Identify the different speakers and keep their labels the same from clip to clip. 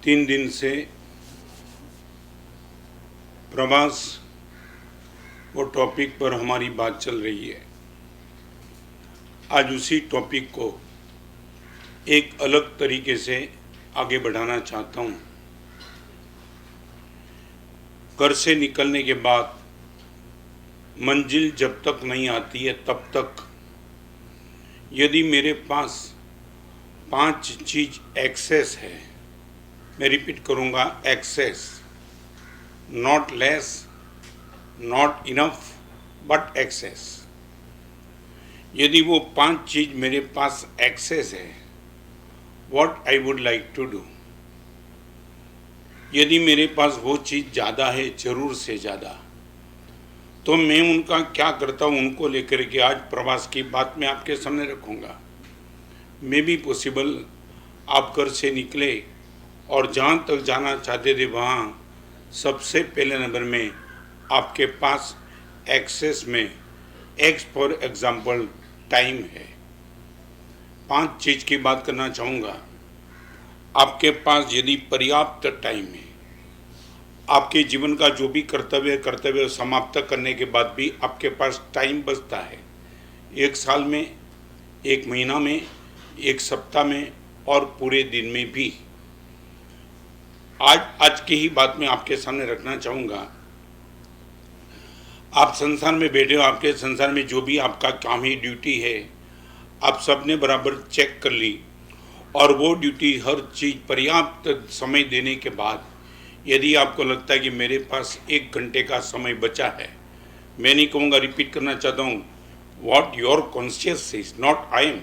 Speaker 1: 3 दिन से प्रवास वो टॉपिक पर हमारी बात चल रही है। आज उसी टॉपिक को एक अलग तरीके से आगे बढ़ाना चाहता हूँ। घर से निकलने के बाद मंजिल जब तक नहीं आती है तब तक यदि मेरे पास 5 चीज एक्सेस है, मैं रिपीट करूँगा, excess, not less, not enough, but excess. यदि वो 5 चीज मेरे पास एक्सेस है, what I would like to do. यदि मेरे पास वो चीज ज़्यादा है, जरूर से ज़्यादा, तो मैं उनका क्या करता हूँ, उनको लेकर के आज प्रवास की बात मैं आपके सामने रखूँगा। मे बी पॉसिबल आप घर से निकले और जहाँ तक जाना चाहते थे वहाँ सबसे पहले नंबर में आपके पास एक्सेस में एक्स फॉर एग्जाम्पल टाइम है। 5 चीज़ की बात करना चाहूँगा। आपके पास यदि पर्याप्त टाइम है, आपके जीवन का जो भी कर्तव्य समाप्त करने के बाद भी आपके पास टाइम बचता है, 1 साल में, 1 महीना में, 1 सप्ताह में और पूरे दिन में भी। आज की ही बात मैं आपके सामने रखना चाहूँगा। आप संसार में बैठे हो, आपके संसार में जो भी आपका काम है, ड्यूटी है, आप सबने बराबर चेक कर ली और वो ड्यूटी हर चीज़ पर्याप्त समय देने के बाद यदि आपको लगता है कि मेरे पास 1 घंटे का समय बचा है, मैं नहीं कहूँगा, रिपीट करना चाहता हूँ, what your conscious is, not I am.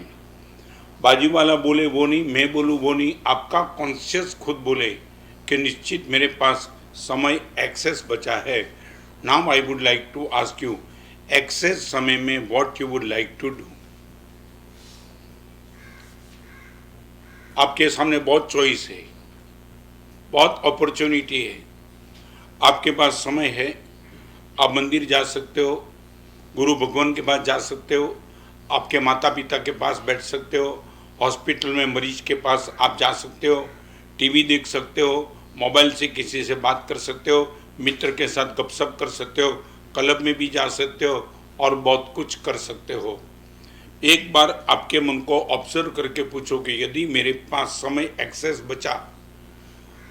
Speaker 1: बाजू वाला बोले वो नहीं, मैं बोलूँ वो नहीं, आपका कॉन्शियस खुद बोले कि निश्चित मेरे पास समय एक्सेस बचा है। Now I would like to ask you, excess समय में what you would like to do. आपके सामने बहुत चॉइस है, बहुत अपॉर्चुनिटी है। आपके पास समय है, आप मंदिर जा सकते हो, गुरु भगवान के पास जा सकते हो, आपके माता पिता के पास बैठ सकते हो, हॉस्पिटल में मरीज के पास आप जा सकते हो, टीवी देख सकते हो, मोबाइल से किसी से बात कर सकते हो, मित्र के साथ गपशप कर सकते हो, क्लब में भी जा सकते हो और बहुत कुछ कर सकते हो। एक बार आपके मन को ऑब्जर्व करके पूछो कि यदि मेरे पास समय एक्सेस बचा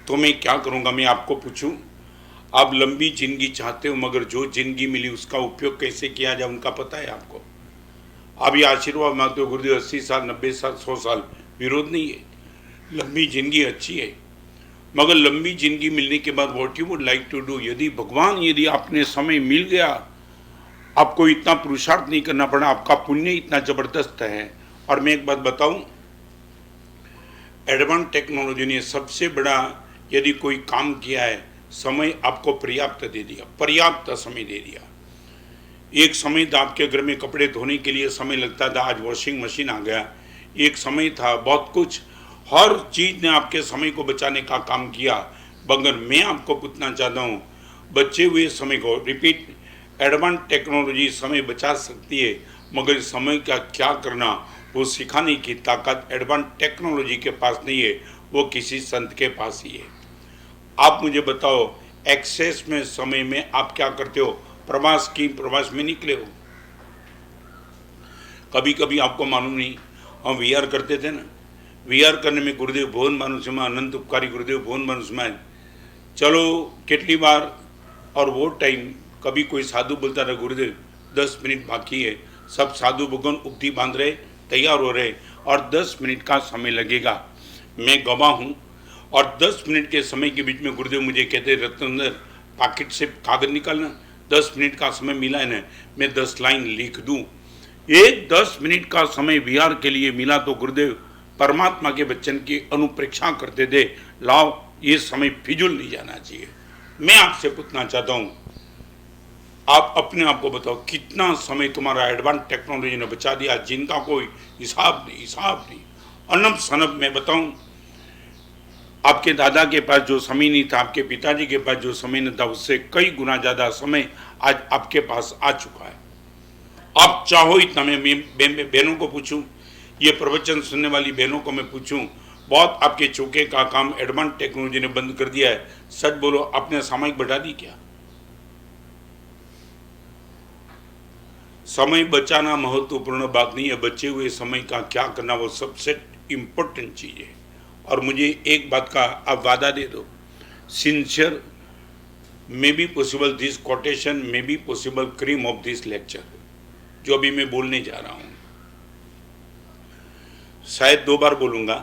Speaker 1: तो मैं क्या करूँगा। मैं आपको पूछूं, आप लंबी जिंदगी चाहते हो मगर जो जिंदगी मिली उसका उपयोग कैसे किया जाए उनका पता है आपको। आप ये आशीर्वाद मांगते हो गुरुदेव 80 साल, 90 साल, 100 साल, विरोध नहीं है, लंबी जिंदगी अच्छी है, मगर लंबी जिंदगी मिलने के बाद what you would like to do. यदि आपने समय मिल गया, आपको इतना पुरुषार्थ नहीं करना पड़ा, आपका पुण्य इतना जबरदस्त है। और मैं एक बात बताऊं, एडवांस टेक्नोलॉजी ने सबसे बड़ा यदि कोई काम किया है, समय आपको पर्याप्त दे दिया, पर्याप्त समय दे दिया। एक समय था आपके घर में कपड़े धोने के लिए समय लगता था, आज वॉशिंग मशीन आ गया। एक समय था बहुत कुछ, हर चीज ने आपके समय को बचाने का काम किया। मगर मैं आपको पूछना चाहता हूँ, बचे हुए समय को, रिपीट, एडवांस टेक्नोलॉजी समय बचा सकती है मगर समय का क्या करना वो सिखाने की ताकत एडवांस टेक्नोलॉजी के पास नहीं है, वो किसी संत के पास ही है। आप मुझे बताओ, एक्सेस में समय में आप क्या करते हो। प्रवास में निकले हो, कभी कभी आपको मालूम नहीं, हम वीआर करते थे ना, वीआर करने में गुरुदेव भुवन मानुष्यमा, अनंत उपकारी गुरुदेव भुवन मानुष्यमा, चलो कितनी बार। और वो टाइम कभी कोई साधु बोलता था, गुरुदेव 10 मिनट बाकी है, सब साधु भगवान उक्ति बांध रहे, तैयार हो रहे और 10 मिनट का समय लगेगा। मैं गवाह हूँ। और 10 मिनट के समय के बीच में गुरुदेव मुझे कहते, रत्नेंद्र पॉकेट से कागज निकालना, 10 मिनट का समय मिला है ना, मैं 10 लाइन लिख दूँ। एक 10 मिनट का समय वीआर के लिए मिला तो गुरुदेव परमात्मा के वचन की अनुप्रेक्षा करते थे, लाओ ये समय फिजूल नहीं जाना चाहिए। मैं आपसे पूछना चाहता हूँ, आप अपने आप को बताओ कितना समय तुम्हारा एडवांस टेक्नोलॉजी ने बचा दिया, जिनका कोई हिसाब नहीं। अनब सनब मैं बताऊं, आपके दादा के पास जो समय नहीं था, आपके पिताजी के पास जो समय नहीं था, उससे कई गुना ज्यादा समय आज आपके पास आ चुका है। आप चाहो इतना, मैं बहनों को पूछूं, ये प्रवचन सुनने वाली बहनों को मैं पूछूं, बहुत आपके चौके का काम एडवांस टेक्नोलॉजी ने बंद कर दिया है। सच बोलो, आपने सामयिक बढ़ा दी क्या? समय बचाना महत्वपूर्ण बात नहीं है, बचे हुए समय का क्या करना वो सबसे इम्पोर्टेंट चीज है। और मुझे एक बात का आप वादा दे दो, sincere may be possible this quotation may be possible cream of this lecture, जो अभी मैं बोलने जा रहा हूं, शायद 2 बार बोलूंगा।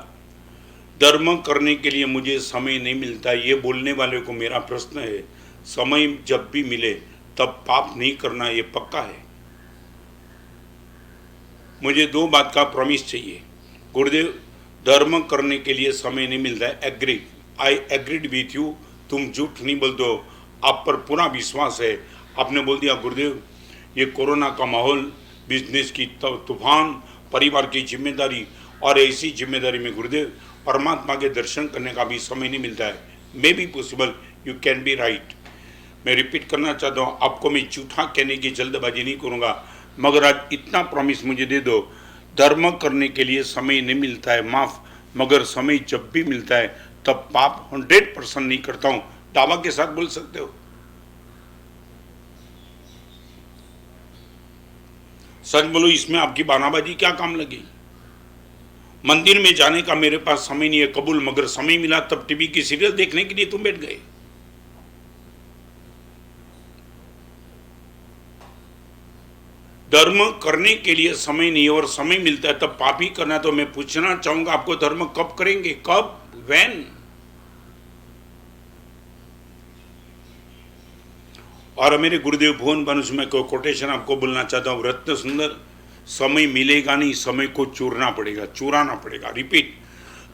Speaker 1: धर्म करने के लिए मुझे समय नहीं मिलता, ये बोलने वाले को मेरा प्रश्न है, समय जब भी मिले तब पाप नहीं करना, ये पक्का है। मुझे 2 बात का प्रॉमिस चाहिए। गुरुदेव, धर्म करने के लिए समय नहीं मिलता है, agree, I agreed with you, तुम झूठ नहीं बोलते हो, आप पर पूरा विश्वास है। आपने बोल दिया गुरुदेव ये कोरोना का माहौल, बिजनेस की तूफान, परिवार की जिम्मेदारी, और ऐसी जिम्मेदारी में गुरुदेव परमात्मा के दर्शन करने का भी समय नहीं मिलता है। May be possible, you can be right. मैं रिपीट करना चाहता हूँ, आपको मैं झूठा कहने की जल्दबाजी नहीं करूँगा, मगर आज इतना प्रॉमिस मुझे दे दो, धर्म करने के लिए समय नहीं मिलता है माफ, मगर समय जब भी मिलता है तब पाप 100% नहीं करता हूं। दावा के साथ बोल सकते हो? सच बोलो, इसमें आपकी बानाबाजी क्या काम लगी? मंदिर में जाने का मेरे पास समय नहीं है, कबूल, मगर समय मिला तब टीवी की सीरियल देखने के लिए तुम बैठ गए। धर्म करने के लिए समय नहीं है और समय मिलता है तब पाप ही करना। तो मैं पूछना चाहूंगा आपको, धर्म कब करेंगे? कब? व्हेन? और मेरे गुरुदेव भुवन भानुस में को कोटेशन आपको बोलना चाहता हूं, रत्न सुंदर, समय मिलेगा नहीं, समय को चुराना पड़ेगा, चुराना पड़ेगा। रिपीट,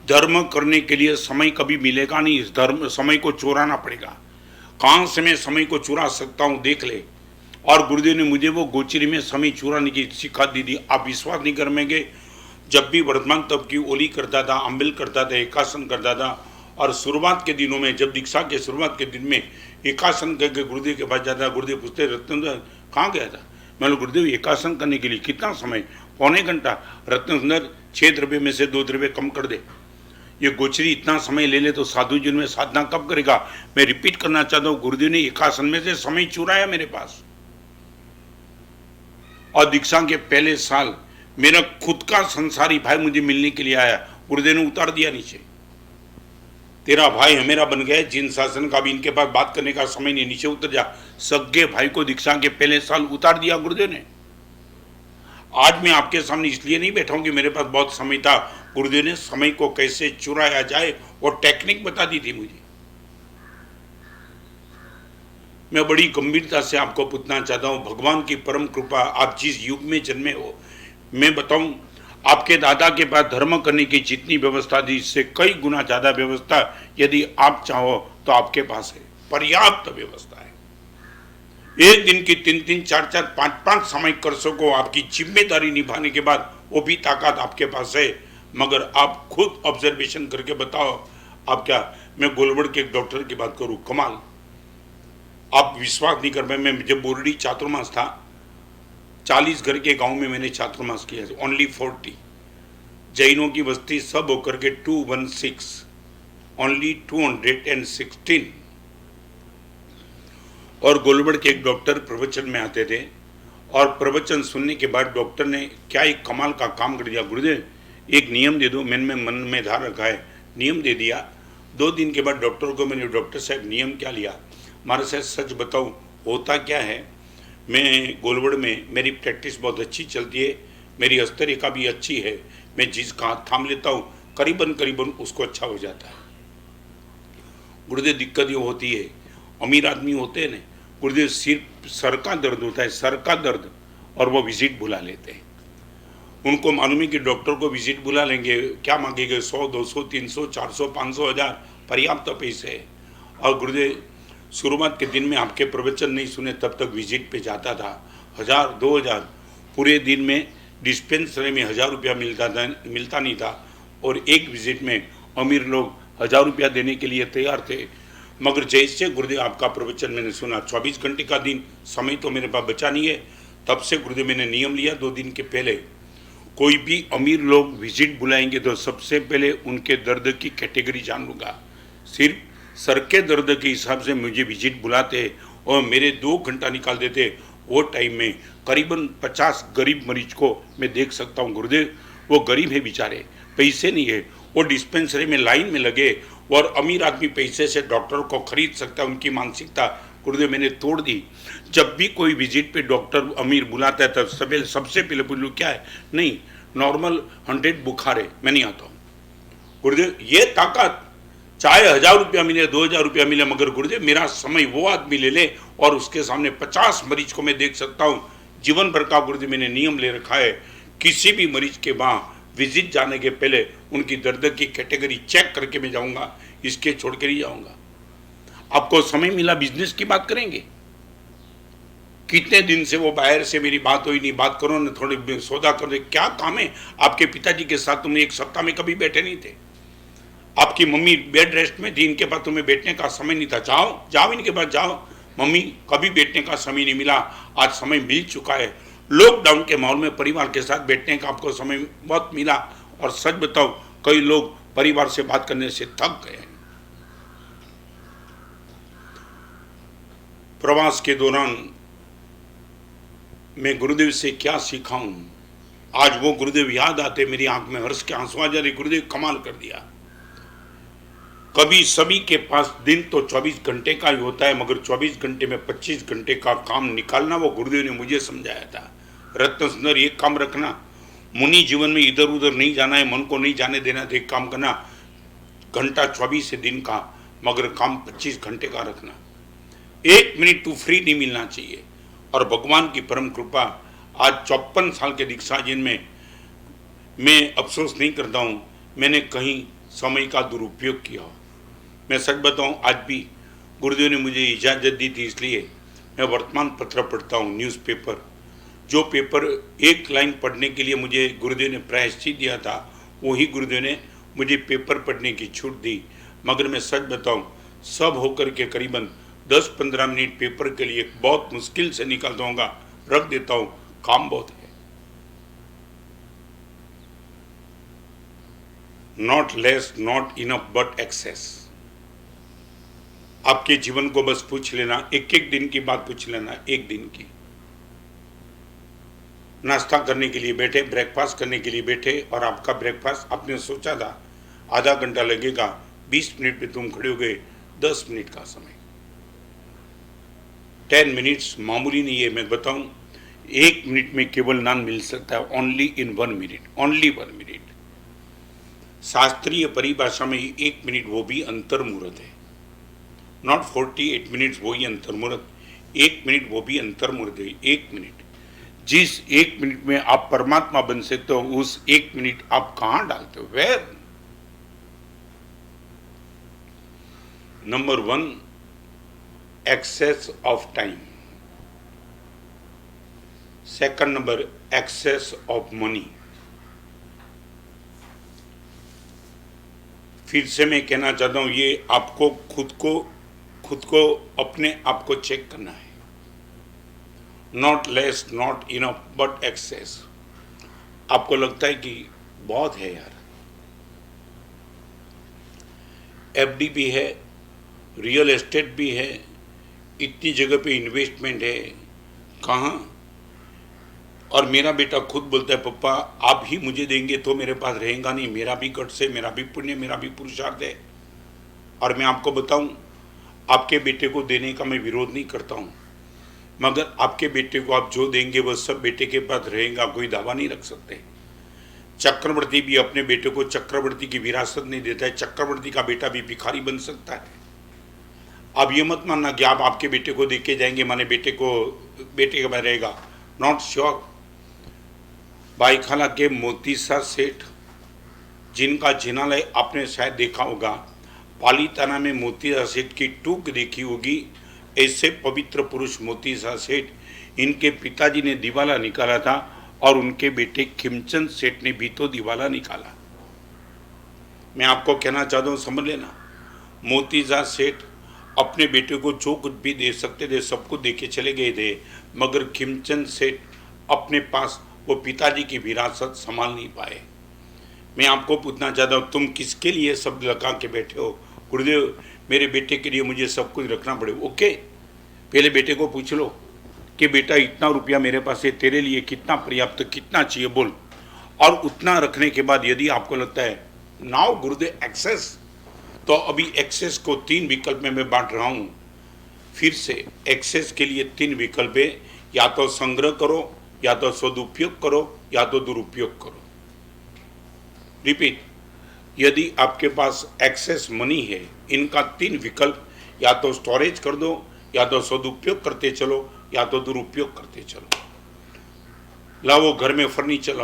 Speaker 1: धर्म करने के लिए समय कभी मिलेगा नहीं, धर्म समय को चुराना पड़ेगा। कहां से मैं समय को चुरा सकता हूं देख ले। और गुरुदेव ने मुझे वो गोचरी में समय चुराने की सिखा दी थी। आप विश्वास नहीं करेंगे, जब भी वर्तमान तब की ओली करता था, अम्बिल करता था, एकासन करता था, और शुरुआत के दिनों में जब दीक्षा के शुरुआत के दिन में एकासन करके गुरुदेव के पास जाता, गुरुदेव पूछते रत्न कहाँ गया था? मैं गुरुदेव एकासन करने के लिए कितना समय? 1.25 घंटा। रत्न सुंदर 6 द्रव्य में से 2 द्रव्य कम कर दे। ये गोचरी इतना समय ले ले तो साधु जीवन में साधना कब करेगा? मैं रिपीट करना चाहता हूँ, गुरुदेव ने एकासन में से समय चुराया मेरे पास। और दीक्षा के पहले साल मेरा खुद का संसारी भाई मुझे मिलने के लिए आया, गुरुदेव ने उतार दिया नीचे, तेरा भाई हमेरा बन गया, जिन शासन का भी इनके पास बात करने का समय नहीं, नीचे उतर जा। सगे भाई को दीक्षा के पहले साल उतार दिया गुरुदेव ने। आज मैं आपके सामने इसलिए नहीं बैठा हूं कि मेरे पास बहुत समय था, गुरुदेव ने समय को कैसे चुराया जाए और टेक्निक बता दी थी मुझे। मैं बड़ी गंभीरता से आपको पूछना चाहता हूं, भगवान की परम कृपा, आप जिस युग में जन्मे हो, मैं बताऊं आपके दादा के पास धर्म करने की जितनी व्यवस्था थी, इससे कई गुना ज्यादा व्यवस्था यदि आप चाहो तो आपके पास है, पर्याप्त व्यवस्था है। एक दिन की 3-3, 4-4, 5-5 सामयिक कर सको, आपकी जिम्मेदारी निभाने के बाद वो भी ताकत आपके पास है। मगर आप खुद ऑब्जर्वेशन करके बताओ, आप क्या, मैं गोलबड़ के एक डॉक्टर की बात करूं, कमाल, आप विश्वास नहीं कर पाए। मैं जब बोरडी चातुर्मास था, 40 घर के गांव में मैंने चातुर्मास किया, ओनली 40। जैनों की बस्ती सब होकर के 216, ओनली 216। और गोलबड़ के एक डॉक्टर प्रवचन में आते थे, और प्रवचन सुनने के बाद डॉक्टर ने क्या एक कमाल का काम कर दिया, गुरुदेव एक नियम दे दो, मैंने मन में धार रखा है, नियम दे दिया। 2 दिन के बाद डॉक्टर को मैंने, डॉक्टर साहब नियम क्या लिया? हमारे साथ सच बताऊं होता क्या है, मैं गोलबड़ में मेरी प्रैक्टिस बहुत अच्छी चलती है, मेरी हस्तरेखा भी अच्छी है, मैं जिसका हाथ थाम लेता हूँ करीबन उसको अच्छा हो जाता है। गुरुदेव दिक्कत ये होती है, अमीर आदमी होते हैं ना गुरुदेव, सिर्फ सर का दर्द होता है, सर का दर्द, और वो विजिट बुला लेते हैं। उनको मालूम है कि डॉक्टर को विजिट बुला लेंगे, क्या मांगेंगे, 100, 200, 300, 400, 500, 1000, पर्याप्त पैसे है। और गुरुदेव शुरुआत के दिन में आपके प्रवचन नहीं सुने तब तक विजिट पे जाता था, 1000, 2000, पूरे दिन में डिस्पेंसरी में 1000 रुपया मिलता नहीं था, और एक विजिट में अमीर लोग 1000 रुपया देने के लिए तैयार थे। मगर जैसे गुरुदेव आपका प्रवचन मैंने सुना, 24 घंटे का दिन, समय तो मेरे पास बचा नहीं है, तब से गुरुदेव मैंने नियम लिया 2 दिन के पहले, कोई भी अमीर लोग विजिट बुलाएंगे तो सबसे पहले उनके दर्द की कैटेगरी जान लूँगा। सिर्फ सर के दर्द के हिसाब से मुझे विजिट बुलाते और मेरे 2 घंटा निकाल देते, वो टाइम में करीबन 50 गरीब मरीज को मैं देख सकता हूँ। गुरुदेव, वो गरीब है बेचारे, पैसे नहीं है, वो डिस्पेंसरी में लाइन में लगे, और अमीर आदमी पैसे से डॉक्टर को खरीद सकता है। उनकी मानसिकता गुरुदेव मैंने तोड़ दी। जब भी कोई विजिट पे डॉक्टर अमीर बुलाता है तब सबसे पहले पूछूं क्या है, नहीं नॉर्मल 100 बुखार है, मैं नहीं आता हूँ। गुरुदेव ये ताकत, चाहे 1000 रुपया मिले 2000 रुपया मिले, मगर गुरुदेव मेरा समय वो आदमी ले ले और उसके सामने 50 मरीज को मैं देख सकता हूँ। जीवन भर का गुरुदेव मैंने नियम ले रखा है, किसी भी मरीज के वहाँ विजिट जाने के पहले उनकी दर्द की कैटेगरी चेक करके मैं जाऊँगा, इसके छोड़ के नहीं जाऊँगा। आपको समय मिला बिजनेस की बात करेंगे, कितने दिन से वो बाहर से मेरी बात हुई नहीं, बात करो ना, थोड़ी सौदा कर दे, क्या काम है आपके पिताजी के साथ, तुम एक सप्ताह में कभी बैठे नहीं थे, आपकी मम्मी बेड रेस्ट में थी, इनके पास तुम्हें बैठने का समय नहीं था, जाओ जाओ इनके पास जाओ, मम्मी कभी बैठने का समय नहीं मिला, आज समय मिल चुका है। लॉकडाउन के माहौल में परिवार के साथ बैठने का आपको समय बहुत मिला, और सच बताओ कई लोग परिवार से बात करने से थक गए हैं। प्रवास के दौरान मैं गुरुदेव से क्या सीखा हूं, आज वो गुरुदेव याद आते, मेरी आंख में हर्ष के आंसू आ जा रहे। गुरुदेव कमाल कर दिया। कभी सभी के पास दिन तो 24 घंटे का ही होता है, मगर 24 घंटे में 25 घंटे का काम निकालना वो गुरुदेव ने मुझे समझाया था। रत्न सुंदर, एक काम रखना, मुनि जीवन में इधर उधर नहीं जाना है, मन को नहीं जाने देना, तो एक काम करना, घंटा 24 है दिन का, मगर काम 25 घंटे का रखना, 1 मिनट तू फ्री नहीं मिलना चाहिए। और भगवान की परम कृपा, आज 54 साल के दीक्षा जिनमें मैं अफसोस नहीं करता हूँ मैंने कहीं समय का दुरुपयोग किया हो। मैं सच बताऊँ, आज भी गुरुदेव ने मुझे इजाज़त दी थी, इसलिए मैं वर्तमान पत्र पढ़ता हूँ, न्यूज़पेपर। जो पेपर एक लाइन पढ़ने के लिए मुझे गुरुदेव ने प्रायश्चित दिया था, वही गुरुदेव ने मुझे पेपर पढ़ने की छूट दी। मगर मैं सच बताऊँ, सब होकर के करीबन 10-15 मिनट पेपर के लिए बहुत मुश्किल से निकाल दूंगा, रख देता हूँ, काम बहुत है। Not less, not enough, but excess. आपके जीवन को बस पूछ लेना, एक एक दिन की बात पूछ लेना, एक दिन की। नाश्ता करने के लिए बैठे, ब्रेकफास्ट करने के लिए बैठे, और आपका ब्रेकफास्ट आपने सोचा था आधा घंटा लगेगा, 20 मिनट में तुम खड़े हो गए, 10 मिनट का समय। 10 मिनट्स मामूली नहीं है। मैं बताऊं, 1 मिनट में केवल नान मिल सकता है, only in 1 minute, only 1 minute. शास्त्रीय परिभाषा में 1 मिनट वो भी अंतर्मुहूर्त है, नॉट 48 मिनट्स वही अंतर्मुहूर्त, 1 मिनट वो भी अंतर्मुहूर्त है। 1 मिनट, जिस 1 मिनट में आप परमात्मा बन सकते हो, उस 1 मिनट आप कहां डालते हो, where. Number 1, excess of time. Second number, excess of money. फिर से मैं कहना चाहता हूं, ये आपको खुद को अपने आप को चेक करना है। Not less, not enough, but excess. आपको लगता है कि बहुत है यार, एफडी भी है, रियल एस्टेट भी है, इतनी जगह पे इन्वेस्टमेंट है, कहाँ। और मेरा बेटा खुद बोलता है, पापा आप ही मुझे देंगे तो मेरे पास रहेगा नहीं, मेरा भी कट से, मेरा भी पुण्य, मेरा भी पुरुषार्थ है। और मैं आपको बताऊं, आपके बेटे को देने का मैं विरोध नहीं करता हूं, मगर आपके बेटे को आप जो देंगे वह सब बेटे के पास रहेगा, कोई दावा नहीं रख सकते। चक्रवर्ती भी अपने बेटे को चक्रवर्ती की विरासत नहीं देता है, चक्रवर्ती का बेटा भी भिखारी बन सकता है। आप ये मत मानना कि आप आपके बेटे को देख के जाएंगे माने बेटे के पास रहेगा, नॉट श्योर। बाईखाला के मोतीसा सेठ, जिनका जिनालय आपने शायद देखा होगा, पालीताना में मोतीसा सेठ की टूक देखी होगी। ऐसे पवित्र पुरुष मोतीसा सेठ, इनके पिताजी ने दिवाला निकाला था और उनके बेटे खिमचंद सेठ ने भी तो दिवाला निकाला। मैं आपको कहना चाहता हूँ, समझ लेना, मोतीसा सेठ अपने बेटे को जो कुछ भी दे सकते थे सब कुछ दे के चले गए थे, मगर खिमचंद सेठ अपने पास वो पिताजी की विरासत संभाल नहीं पाए। मैं आपको पूछना चाहता हूँ, तुम किसके लिए सब लगा के बैठे हो? गुरुदेव मेरे बेटे के लिए मुझे सब कुछ रखना पड़े। ओके, पहले बेटे को पूछ लो कि बेटा इतना रुपया मेरे पास है, तेरे लिए कितना पर्याप्त, कितना चाहिए बोल। और उतना रखने के बाद यदि आपको लगता है नाउ गुरुदेव एक्सेस, तो अभी एक्सेस को 3 विकल्प में मैं बांट रहा हूँ। फिर से एक्सेस के लिए 3 विकल्प है, या तो संग्रह करो, या तो सदुपयोग करो, या तो दुरुपयोग करो। रिपीट, यदि आपके पास एक्सेस मनी है, इनका 3 विकल्प, या तो स्टोरेज कर दो, या तो सदुपयोग करते चलो, या तो दुरुपयोग करते चलो। लाओ घर में फर्नीचर,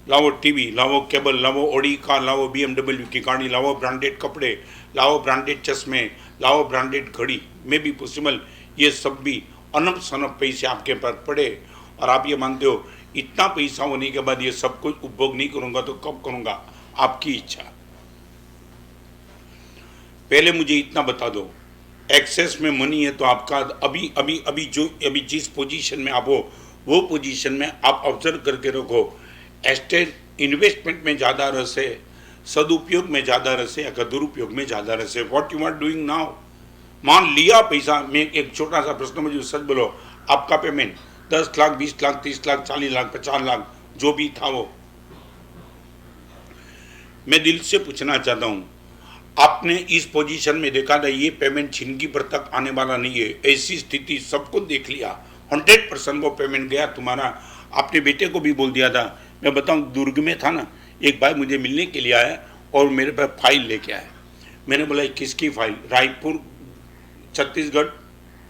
Speaker 1: लाओ टीवी, लाओ केबल, लाओ ऑडी कार, लाओ BMW की गाड़ी, लाओ ब्रांडेड कपड़े, लाओ ब्रांडेड चश्मे, लाओ ब्रांडेड घड़ी, में भी पॉसिबल। ये सब भी अनब सनब पैसे आपके पास पड़े और आप ये मानते हो इतना पैसा होने के बाद ये सब कुछ उपभोग नहीं करूंगा तो कब करूंगा? आपकी इच्छा। पहले मुझे इतना बता दो, एक्सेस में मनी है तो आपका अभी जिस पोजीशन में आप हो वो पोजीशन में आप ऑब्जर्व करके रखो, एस्टेट इन्वेस्टमेंट में ज़्यादा रस है, सदुपयोग में ज़्यादा रस है, या दुरुपयोग में ज़्यादा रस है? What you are doing now? मान लिया पैसा, मैं एक छोटा सा प्रश्न, मुझे सच बोलो, आपका पेमेंट 10 लाख, 20 लाख, 30 लाख, 40 लाख, 50 लाख, जो भी था वो, मैं दिल से पूछना चाहता हूँ, आपने इस पोजीशन में देखा था ये पेमेंट जिंदगी भर तक आने वाला नहीं है? ऐसी स्थिति सब कुछ देख लिया, 100% वो पेमेंट गया तुम्हारा। आपने बेटे को भी बोल दिया था। मैं बताऊं, दुर्ग में था ना, एक भाई मुझे मिलने के लिए आया और मेरे पास फाइल लेके आया। मैंने बोला किसकी फाइल? रायपुर, छत्तीसगढ़,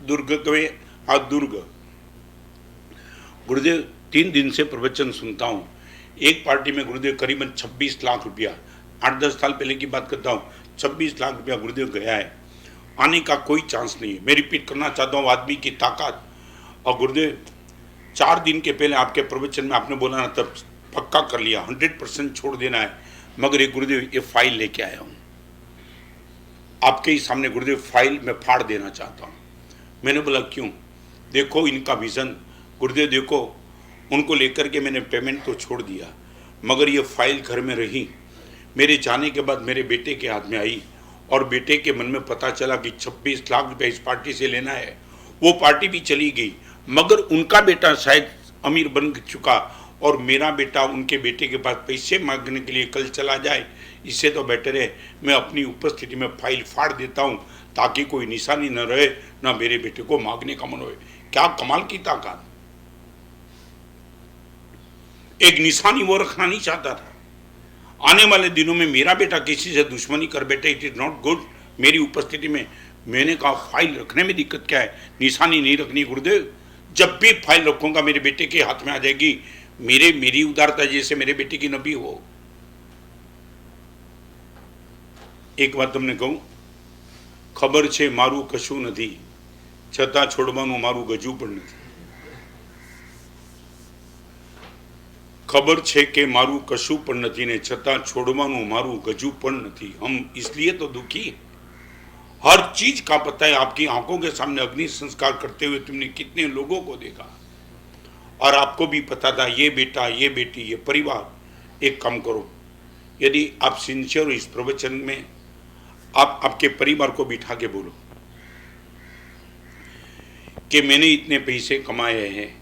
Speaker 1: दुर्ग में। हाँ, दुर्ग। गुरुदेव 3 दिन से प्रवचन सुनता हूँ, एक पार्टी में गुरुदेव करीबन 26 लाख रुपया, 8-10 साल पहले की बात करता हूँ, 26 लाख रुपया गुरुदेव गया है, आने का कोई चांस नहीं है। मैं रिपीट करना चाहता हूँ, आदमी की ताकत। और गुरुदेव 4 दिन के पहले आपके प्रवचन में आपने बोला ना, तब पक्का कर लिया 100% छोड़ देना है। मगर ये गुरुदेव ये फाइल लेके आया हूँ आपके ही सामने। गुरुदेव फाइल में फाड़ देना चाहता हूँ। मैंने बोला क्यों? देखो इनका विजन। गुरुदेव देखो, उनको लेकर के मैंने पेमेंट तो छोड़ दिया, मगर ये फाइल घर में रही। मेरे जाने के बाद मेरे बेटे के हाथ में आई और बेटे के मन में पता चला कि 26 लाख रुपये इस पार्टी से लेना है। वो पार्टी भी चली गई, मगर उनका बेटा शायद अमीर बन चुका और मेरा बेटा उनके बेटे के पास पैसे मांगने के लिए कल चला जाए। इससे तो बेटर है मैं अपनी उपस्थिति में फाइल फाड़ देता हूँ, ताकि कोई निशानी न रहे, ना मेरे बेटे को मांगने का मन होए। क्या कमाल की ताकत! एक निशानी वो रखना नहीं चाहता था। आने वाले दिनों में मेरा बेटा किसी से दुश्मनी कर बैठे, इट इज नॉट गुड। मेरी उपस्थिति में मैंने कहा फाइल रखने में दिक्कत क्या है, निशानी नहीं रखनी गुरुदेव। जब भी फाइल रखूंगा मेरे बेटे के हाथ में आ जाएगी। मेरी उदारता जैसे मेरे बेटे की न भी हो। एक बात तुमने कहूं, खबर छे मारू कशु नहीं, छता छोड़वानुं मारू गजू पण नहीं। खबर छे के मारू कशु पण नहीं ने छता छोड़वानुं मारू गजू पण नहीं। हम इसलिए तो दुखी, हर चीज का पता है। आपकी आंखों के सामने अग्नि संस्कार करते हुए तुमने कितने लोगों को देखा, और आपको भी पता था ये बेटा, ये बेटी, ये परिवार। एक काम करो, यदि आप सिंसियर हो इस प्रवचन में, आप आपके परिवार को बिठा के बोलो कि मैंने इतने पैसे कमाए हैं,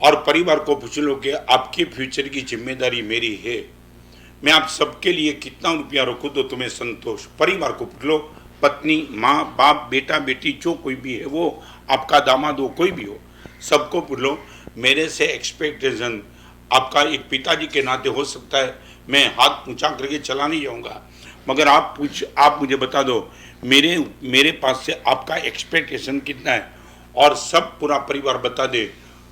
Speaker 1: और परिवार को पूछ लो कि आपके फ्यूचर की जिम्मेदारी मेरी है, मैं आप सबके लिए कितना रुपया रखूं तो तुम्हें संतोष। परिवार को पूछ लो, पत्नी, माँ, बाप, बेटा, बेटी, जो कोई भी है वो, आपका दामाद हो, कोई भी हो, सबको पूछ लो मेरे से एक्सपेक्टेशन आपका एक पिताजी के नाते हो सकता है। मैं हाथ ऊंचा करके चला नहीं जाऊंगा, मगर आप मुझे बता दो मेरे पास से आपका एक्सपेक्टेशन कितना है, और सब पूरा परिवार बता दे।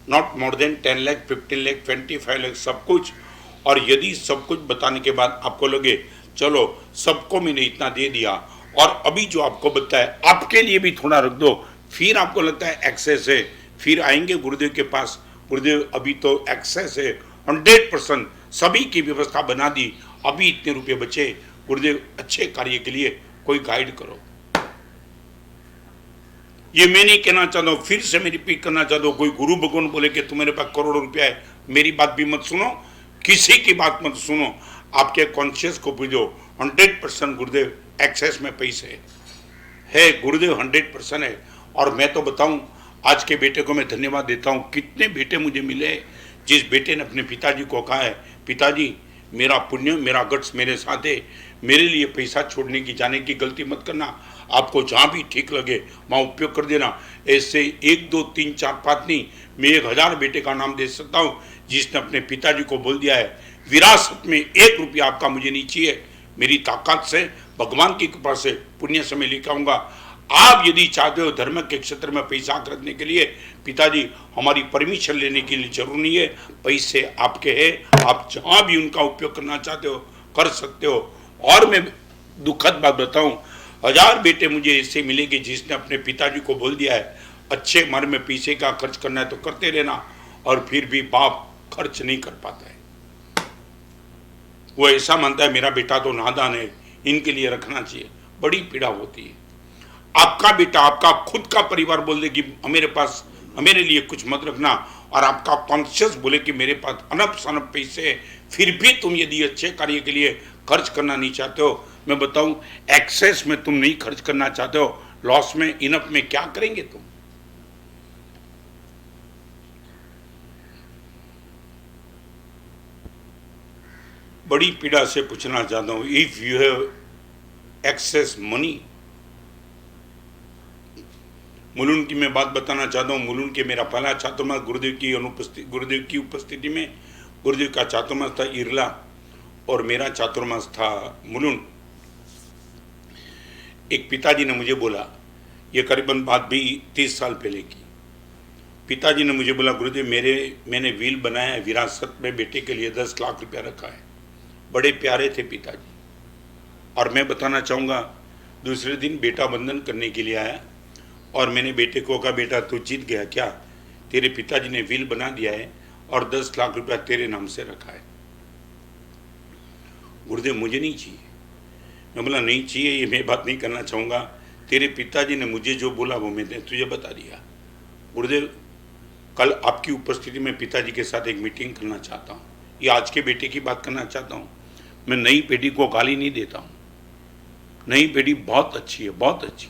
Speaker 1: Not more than 10 lakh, 15 lakh, 25 lakh, सब कुछ। और यदि सब कुछ बताने के बाद आपको लगे चलो सबको मैंने इतना दे दिया, और अभी जो आपको बताया आपके लिए भी थोड़ा रख दो, फिर आपको लगता है एक्सेस है, फिर आएंगे गुरुदेव के पास। गुरुदेव अभी तो एक्सेस है, 100% सभी की व्यवस्था बना दी, अभी इतने रुपये बचे, गुरुदेव अच्छे कार्य के लिए कोई गाइड करो। ये मैं नहीं कहना चाहता हूँ, फिर से मैं रिपीट करना चाहता हूँ, कोई गुरु भगवान बोले कि तुम्हारे पास करोड़ों रुपया है, मेरी बात भी मत सुनो, किसी की बात मत सुनो, आपके कॉन्शियस को पूछो। 100% गुरुदेव एक्सेस में पैसे है, गुरुदेव 100% है। और मैं तो बताऊं, आज के बेटे को मैं धन्यवाद देता हूं। कितने बेटे मुझे मिले जिस बेटे ने अपने पिताजी को कहा है, पिताजी मेरा पुण्य, मेरा गट्स मेरे साथ है, मेरे लिए पैसा छोड़ने की, जाने की गलती मत करना, आपको जहाँ भी ठीक लगे वहाँ उपयोग कर देना। ऐसे 1 2 3 4 5 नहीं, मैं 1000 बेटे का नाम दे सकता हूँ जिसने अपने पिताजी को बोल दिया है, विरासत में 1 रुपया आपका मुझे नहीं चाहिए, मेरी ताकत से, भगवान की कृपा से, पुण्य से मैं लेकर आऊँगा। आप यदि चाहते हो धर्म के क्षेत्र में पैसा खरीदने के लिए, पिताजी हमारी परमिशन लेने के लिए जरूर नहीं है, पैसे आपके हैं, आप जहाँ भी उनका उपयोग करना चाहते हो कर सकते हो। और मैं दुखद बात बताऊं, 1000 बेटे मुझे ऐसे मिलेंगे जिसने अपने पिताजी को बोल दिया है, अच्छे मार्ग में पैसे का खर्च करना है तो करते रहना, और फिर भी बाप खर्च नहीं कर पाता है। वो ऐसा मानता है मेरा बेटा तो नादान है, इनके लिए रखना चाहिए। बड़ी पीड़ा होती है। आपका बेटा, आपका खुद का परिवार बोल दे कि मेरे पास, मेरे लिए कुछ मत रखना, और आपका कॉन्शियस बोले कि मेरे पास अनप शनप पैसे है, फिर भी तुम यदि अच्छे कार्य के लिए खर्च करना नहीं चाहते हो, मैं बताऊं, एक्सेस में तुम नहीं खर्च करना चाहते हो, लॉस में, इनफ में क्या करेंगे तुम? बड़ी पीड़ा से पूछना चाहता हूं, if you have excess money, Mulund की मैं बात बताना चाहता हूँ। मुलुंड के मेरा पहला छात्रमास गुरुदेव की उपस्थिति में, गुरुदेव का छात्रमास था इरला और मेरा छात्रमास था मुलुंड। एक पिताजी ने मुझे बोला, ये करीबन बात भी 30 साल पहले की, पिताजी ने मुझे बोला, गुरुदेव मैंने व्हील बनाया है, विरासत में बेटे के लिए 10 लाख रुपया रखा है। बड़े प्यारे थे पिताजी। और मैं बताना चाहूँगा, दूसरे दिन बेटा बंधन करने के लिए आया और मैंने बेटे को कहा, बेटा तू जीत गया क्या, तेरे पिताजी ने व्हील बना दिया है और 10 लाख रुपया तेरे नाम से रखा है। गुरुदेव मुझे नहीं चाहिए। मैं बोला नहीं चाहिए, ये मैं बात नहीं करना चाहूँगा, तेरे पिताजी ने मुझे जो बोला वो मैंने तुझे बता दिया। गुरुदेव कल आपकी उपस्थिति में पिताजी के साथ एक मीटिंग करना चाहता हूँ, ये आज के बेटे की बात करना चाहता हूँ। मैं नई पीढ़ी को गाली नहीं देता हूँ, नई पीढ़ी बहुत अच्छी है, बहुत अच्छी,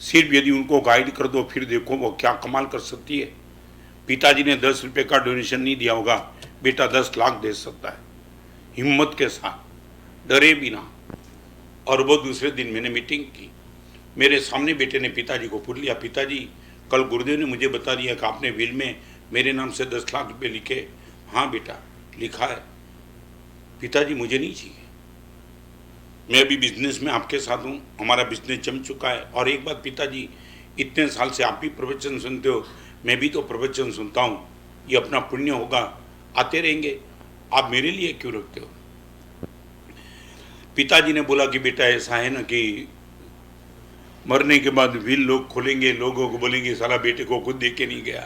Speaker 1: सिर्फ यदि उनको गाइड कर दो फिर देखो वो क्या कमाल कर सकती है। पिताजी ने 10 रुपये का डोनेशन नहीं दिया होगा, बेटा 10 लाख दे सकता है, हिम्मत के साथ, डरे बिना। और वो दूसरे दिन मैंने मीटिंग की, मेरे सामने बेटे ने पिताजी को पूछ लिया, पिताजी कल गुरुदेव ने मुझे बता दिया कि आपने व्हील में मेरे नाम से 10 लाख रुपये लिखे। हाँ बेटा लिखा है। पिताजी मुझे नहीं चाहिए, मैं अभी बिजनेस में आपके साथ हूँ, हमारा बिजनेस जम चुका है। और एक बात पिताजी, इतने साल से आप भी प्रवचन सुनते हो, मैं भी तो प्रवचन सुनता हूँ, ये अपना पुण्य होगा, आते रहेंगे, आप मेरे लिए क्यों रखते हो? पिताजी ने बोला कि बेटा ऐसा है ना कि मरने के बाद व्हील लोग खोलेंगे, लोगों को बोलेंगे साला बेटे को खुद देख के नहीं गया।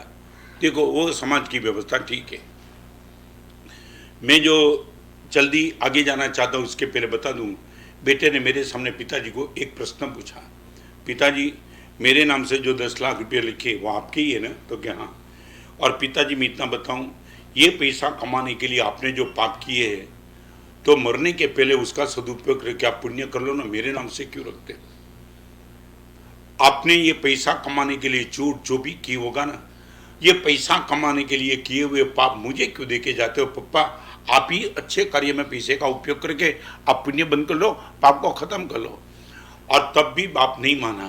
Speaker 1: देखो वो समाज की व्यवस्था ठीक है। मैं जो जल्दी आगे जाना चाहता हूँ उसके पहले बता दूँ, बेटे ने मेरे सामने पिताजी को एक प्रश्न पूछा, पिताजी मेरे नाम से जो 10 लाख रुपये लिखे वो आपके ही है ना? तो क्या हाँ। और पिताजी मैं इतना बताऊं, ये पैसा कमाने के लिए आपने जो पाप किए हैं तो मरने के पहले उसका सदुपयोग करके आप पुण्य कर लो ना, मेरे नाम से क्यों रखते? आपने ये पैसा कमाने के लिए झूठ जो भी की होगा ना, ये पैसा कमाने के लिए किए हुए पाप मुझे क्यों देके जाते हो? पप्पा आप ही अच्छे कार्य में पैसे का उपयोग करके आप पुण्य बंद कर लो, पाप को खत्म कर लो। और तब भी बाप नहीं माना।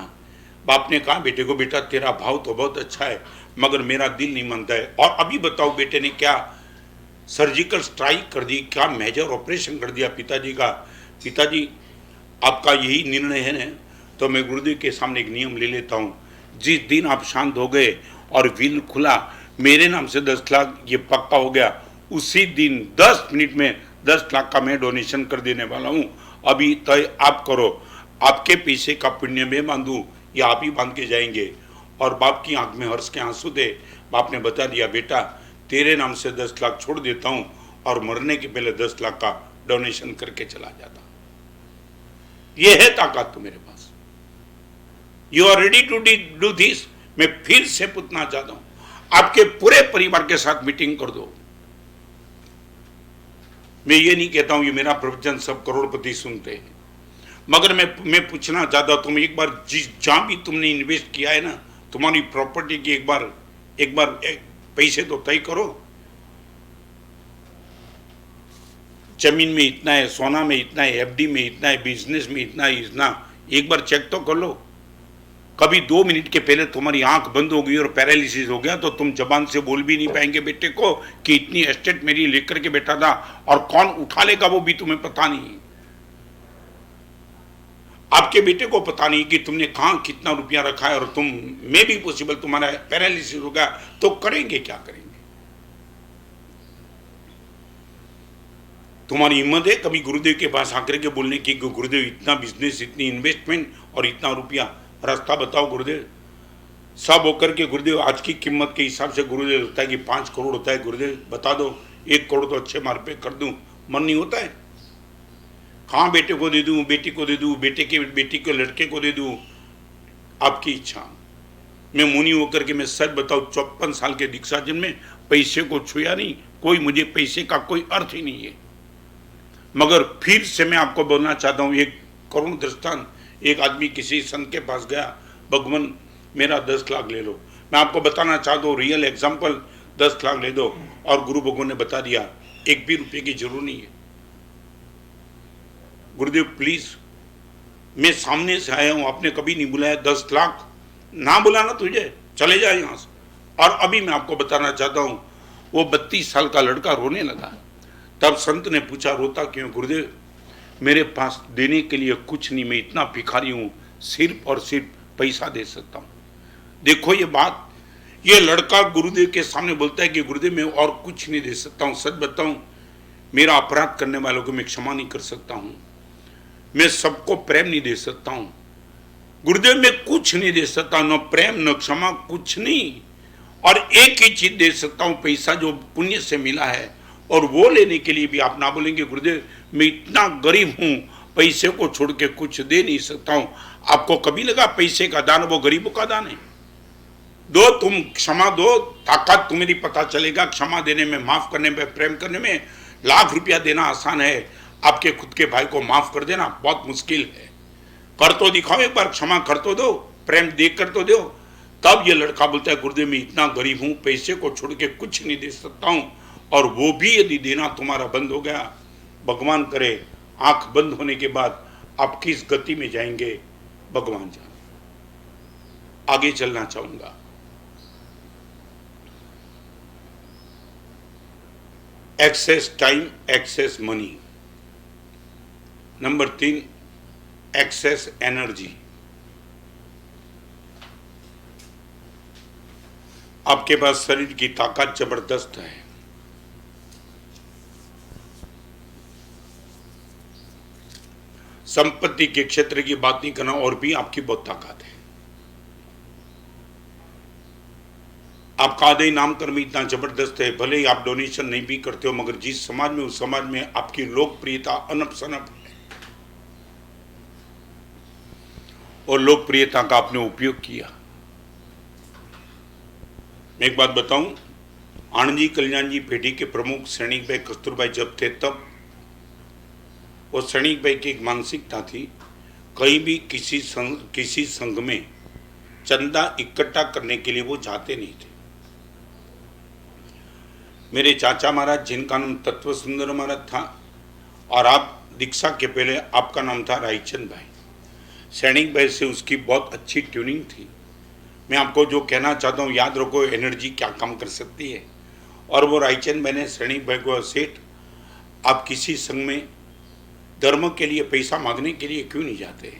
Speaker 1: बाप ने कहा बेटे को, बेटा तेरा भाव तो बहुत अच्छा है मगर मेरा दिल नहीं मानता है। और अभी बताओ बेटे ने क्या सर्जिकल स्ट्राइक कर दी, क्या मेजर ऑपरेशन कर दिया पिताजी का। पिताजी आपका यही निर्णय है ना, तो मैं गुरुदेव के सामने एक नियम ले लेता हूँ, जिस दिन आप शांत हो गए और व्हील खुला, मेरे नाम से 10 लाख ये पक्का हो गया, उसी दिन 10 मिनट में 10 लाख का मैं डोनेशन कर देने वाला हूँ। अभी तय आप करो, आपके पैसे का पुण्य मैं बांधूँ या आप ही बांध के जाएंगे? और बाप की आंख में हर्ष के आंसू थे। बाप ने बता दिया, बेटा तेरे नाम से 10 लाख छोड़ देता हूँ और मरने के पहले 10 लाख का डोनेशन करके चला जाता। ये है ताकत तो मेरे पास। You are ready to do this? मैं फिर से पूछना चाहता हूँ, आपके पूरे परिवार के साथ मीटिंग कर दो, मैं ये नहीं कहता हूं ये मेरा प्रवचन सब करोड़पति सुनते हैं, मगर मैं पूछना चाहता हूं, तुम एक बार जहां भी तुमने इन्वेस्ट किया है ना, तुम्हारी प्रॉपर्टी की एक बार पैसे तो तय करो। जमीन में इतना है, सोना में इतना है, एफडी में इतना है, बिजनेस में इतना है, इतना एक बार चेक तो कर लो। कभी 2 मिनट के पहले तुम्हारी आंख बंद हो गई और पैरालिसिस हो गया तो तुम जबान से बोल भी नहीं पाएंगे बेटे को कि इतनी एस्टेट मेरी लेकर के बैठा था और कौन उठा लेगा वो भी तुम्हें पता नहीं। आपके बेटे को पता नहीं कि तुमने कहां कितना रुपया रखा है, और तुम में भी पॉसिबल तुम्हारा पैरालिसिस हो गया तो करेंगे क्या करेंगे? तुम्हारी हिम्मत है कभी गुरुदेव के पास आकर के बोलने की कि गुरुदेव इतना बिजनेस, इतनी इन्वेस्टमेंट और इतना रुपया, रास्ता बताओ गुरुदेव। सब होकर के गुरुदेव आज की कीमत के हिसाब से गुरुदेव होता है कि 5 करोड़ होता है, गुरुदेव बता दो 1 करोड़ तो अच्छे मार्ग पे कर दूं, मन नहीं होता है। कहाँ बेटे को दे दूं, बेटी को दे दूं, बेटी को लड़के को दे दूं, आपकी इच्छा। मैं मुनि होकर के मैं सच बताऊं 54 साल के दीक्षा जन में पैसे को छुआ नहीं, कोई मुझे पैसे का कोई अर्थ ही नहीं है। मगर फिर से मैं आपको बोलना चाहता हूं एक करुण दृष्टांत। एक आदमी किसी संत के पास गया, भगवान मेरा 10 लाख ले लो। मैं आपको बताना चाहता हूँ रियल एग्जाम्पल, 10 लाख ले दो, और गुरु भगवान ने बता दिया 1 भी रुपये की जरूर नहीं है। गुरुदेव प्लीज, मैं सामने से आया हूं, आपने कभी नहीं बुलाया, 10 लाख ना बुलाना तुझे, चले जाए यहां से। और अभी मैं आपको बताना चाहता हूं वो 32 साल का लड़का रोने लगा। तब संत ने पूछा रोता क्यों? गुरुदेव मेरे पास देने के लिए कुछ नहीं, मैं इतना भिखारी हूं, सिर्फ और सिर्फ पैसा दे सकता हूं। देखो ये बात, ये लड़का गुरुदेव के सामने बोलता है कि गुरुदेव मैं और कुछ नहीं दे सकता हूं। सच बताऊं, मेरा अपराध करने वालों को मैं क्षमा नहीं कर सकता हूं, मैं सबको प्रेम नहीं दे सकता हूं। गुरुदेव मैं कुछ नहीं दे सकता, न प्रेम न क्षमा, कुछ नहीं। और एक ही चीज दे सकता हूं, पैसा जो पुण्य से मिला है, और वो लेने के लिए भी आप ना बोलेंगे गुरुदेव मैं इतना गरीब हूं, पैसे को छोड़ के कुछ दे नहीं सकता हूं। आपको कभी लगा पैसे का दान वो गरीबों का दान है? दो, तुम क्षमा दो, ताकत तुम्हारी पता चलेगा क्षमा देने में, माफ करने में, प्रेम करने में। लाख रुपया देना आसान है, आपके खुद के भाई को माफ कर देना बहुत मुश्किल है। कर तो दिखाओ एक बार, क्षमा कर तो दो, प्रेम देख कर तो दो। तब ये लड़का बोलता है गुरुदेव मैं इतना गरीब हूं, पैसे को छोड़ के कुछ नहीं दे सकता हूं, और वो भी यदि देना तुम्हारा बंद हो गया, भगवान करे आंख बंद होने के बाद आप किस गति में जाएंगे भगवान जाने। आगे चलना चाहूंगा। Excess time, excess money. Number 3 excess energy. आपके पास शरीर की ताकत जबरदस्त है, संपत्ति के क्षेत्र की बात नहीं करना, और भी आपकी बहुत ताकत है। आपका आदि नामकर्म इतना जबरदस्त है, भले ही आप डोनेशन नहीं भी करते हो, मगर जिस समाज में उस समाज में आपकी लोकप्रियता अनप शनप है, और लोकप्रियता का आपने उपयोग किया। मैं एक बात बताऊं, आनंद जी कल्याण जी पेटी के प्रमुख सैनिक भाई कस्तूरभाई जब थे, तब वो सैनिक भाई की एक मानसिकता थी, कहीं भी किसी संघ में चंदा इकट्ठा करने के लिए वो जाते नहीं थे। मेरे चाचा महाराज जिनका नाम तत्व सुंदर महाराज था, और आप दीक्षा के पहले आपका नाम था रायचंद भाई, सैनिक भाई से उसकी बहुत अच्छी ट्यूनिंग थी। मैं आपको जो कहना चाहता हूँ याद रखो, एनर्जी क्या काम कर सकती है। और वो रायचंद भाई ने सैनिक भाई को, सेठ आप किसी संघ में धर्म के लिए पैसा मांगने के लिए क्यों नहीं जाते?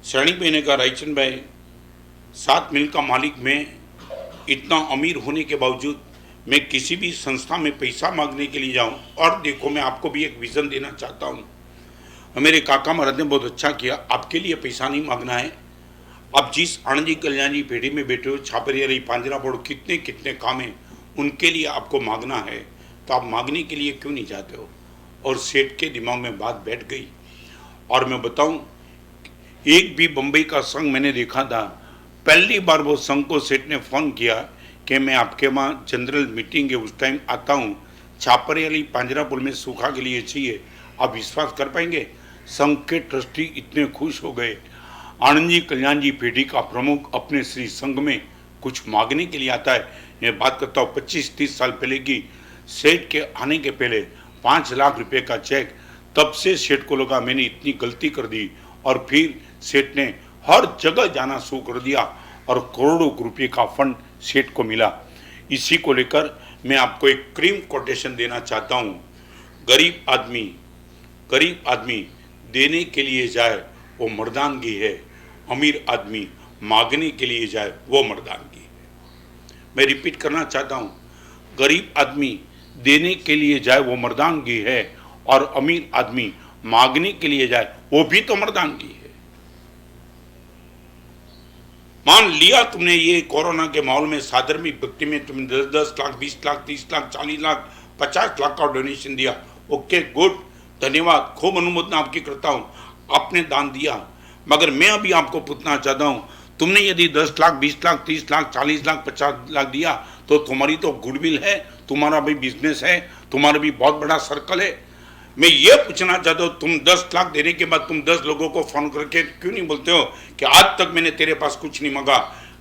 Speaker 1: सैनिक भाई ने कहा रायचंद भाई 7 मिल का मालिक मैं, इतना अमीर होने के बावजूद मैं किसी भी संस्था में पैसा मांगने के लिए जाऊं। और देखो मैं आपको भी एक विजन देना चाहता हूं, मेरे काका महाराज ने बहुत अच्छा किया, आपके लिए पैसा नहीं मांगना है। आप जिस आनंद जी कल्याण जी पेटी में बैठे हो, छापरिया रही पांजरा बोर्ड, कितने कितने काम है उनके लिए आपको मांगना है, तो आप मांगने के लिए क्यों नहीं जाते हो? और सेठ के दिमाग में बात बैठ गई। और मैं बताऊं, एक भी बम्बई का संघ मैंने देखा था, पहली बार वो संघ को सेठ ने फोन किया कि मैं आपके वहाँ जनरल मीटिंग है उस टाइम आता हूँ, छापरियाली पांजरापुर में सूखा के लिए चाहिए। आप विश्वास कर पाएंगे, संघ के ट्रस्टी इतने खुश हो गए। आनंद जी कल्याण जी पेटी का प्रमुख अपने श्री संघ में कुछ मांगने के लिए आता है। मैं बात करता हूँ 25-30 साल पहले की। सेठ के आने के पहले 5 लाख रुपए का चेक, तब से सेठ को लगा मैंने इतनी गलती कर दी, और फिर सेठ ने हर जगह जाना शुरू कर दिया और करोड़ों रुपए का फंड सेठ को मिला। इसी को लेकर मैं आपको एक क्रीम कोटेशन देना चाहता हूँ। गरीब आदमी देने के लिए जाए वो मर्दानगी है, अमीर आदमी मांगने के लिए जाए वो मर्दानगी है। मैं रिपीट करना चाहता हूँ, गरीब आदमी देने के लिए जाए वो मर्दानगी है, और अमीर आदमी मांगने के लिए जाए वो भी तो मर्दानगी है। मान लिया तुमने ये कोरोना के माहौल में साधर्मिक भक्ति में तुमने 10 लाख, 20 लाख, 30 लाख, 40 लाख, 50 लाख का डोनेशन दिया, ओके गुड, धन्यवाद, खूब अनुमोदन आपकी करता हूं, आपने दान दिया। मगर मैं अभी आपको पूछना चाहता हूं, तुमने यदि 10 लाख, 20 लाख, 30 लाख, 40 लाख, 50 लाख दिया तो तुम्हारी तो गुडविल है, तुम्हारा भी बिजनेस है, तुम्हारा भी बहुत बड़ा सर्कल है। मैं ये पूछना चाहता हूँ, तुम 10 लाख देने के बाद तुम 10 लोगों को फोन करके क्यों नहीं बोलते हो कि आज तक मैंने तेरे पास कुछ नहीं मांगा,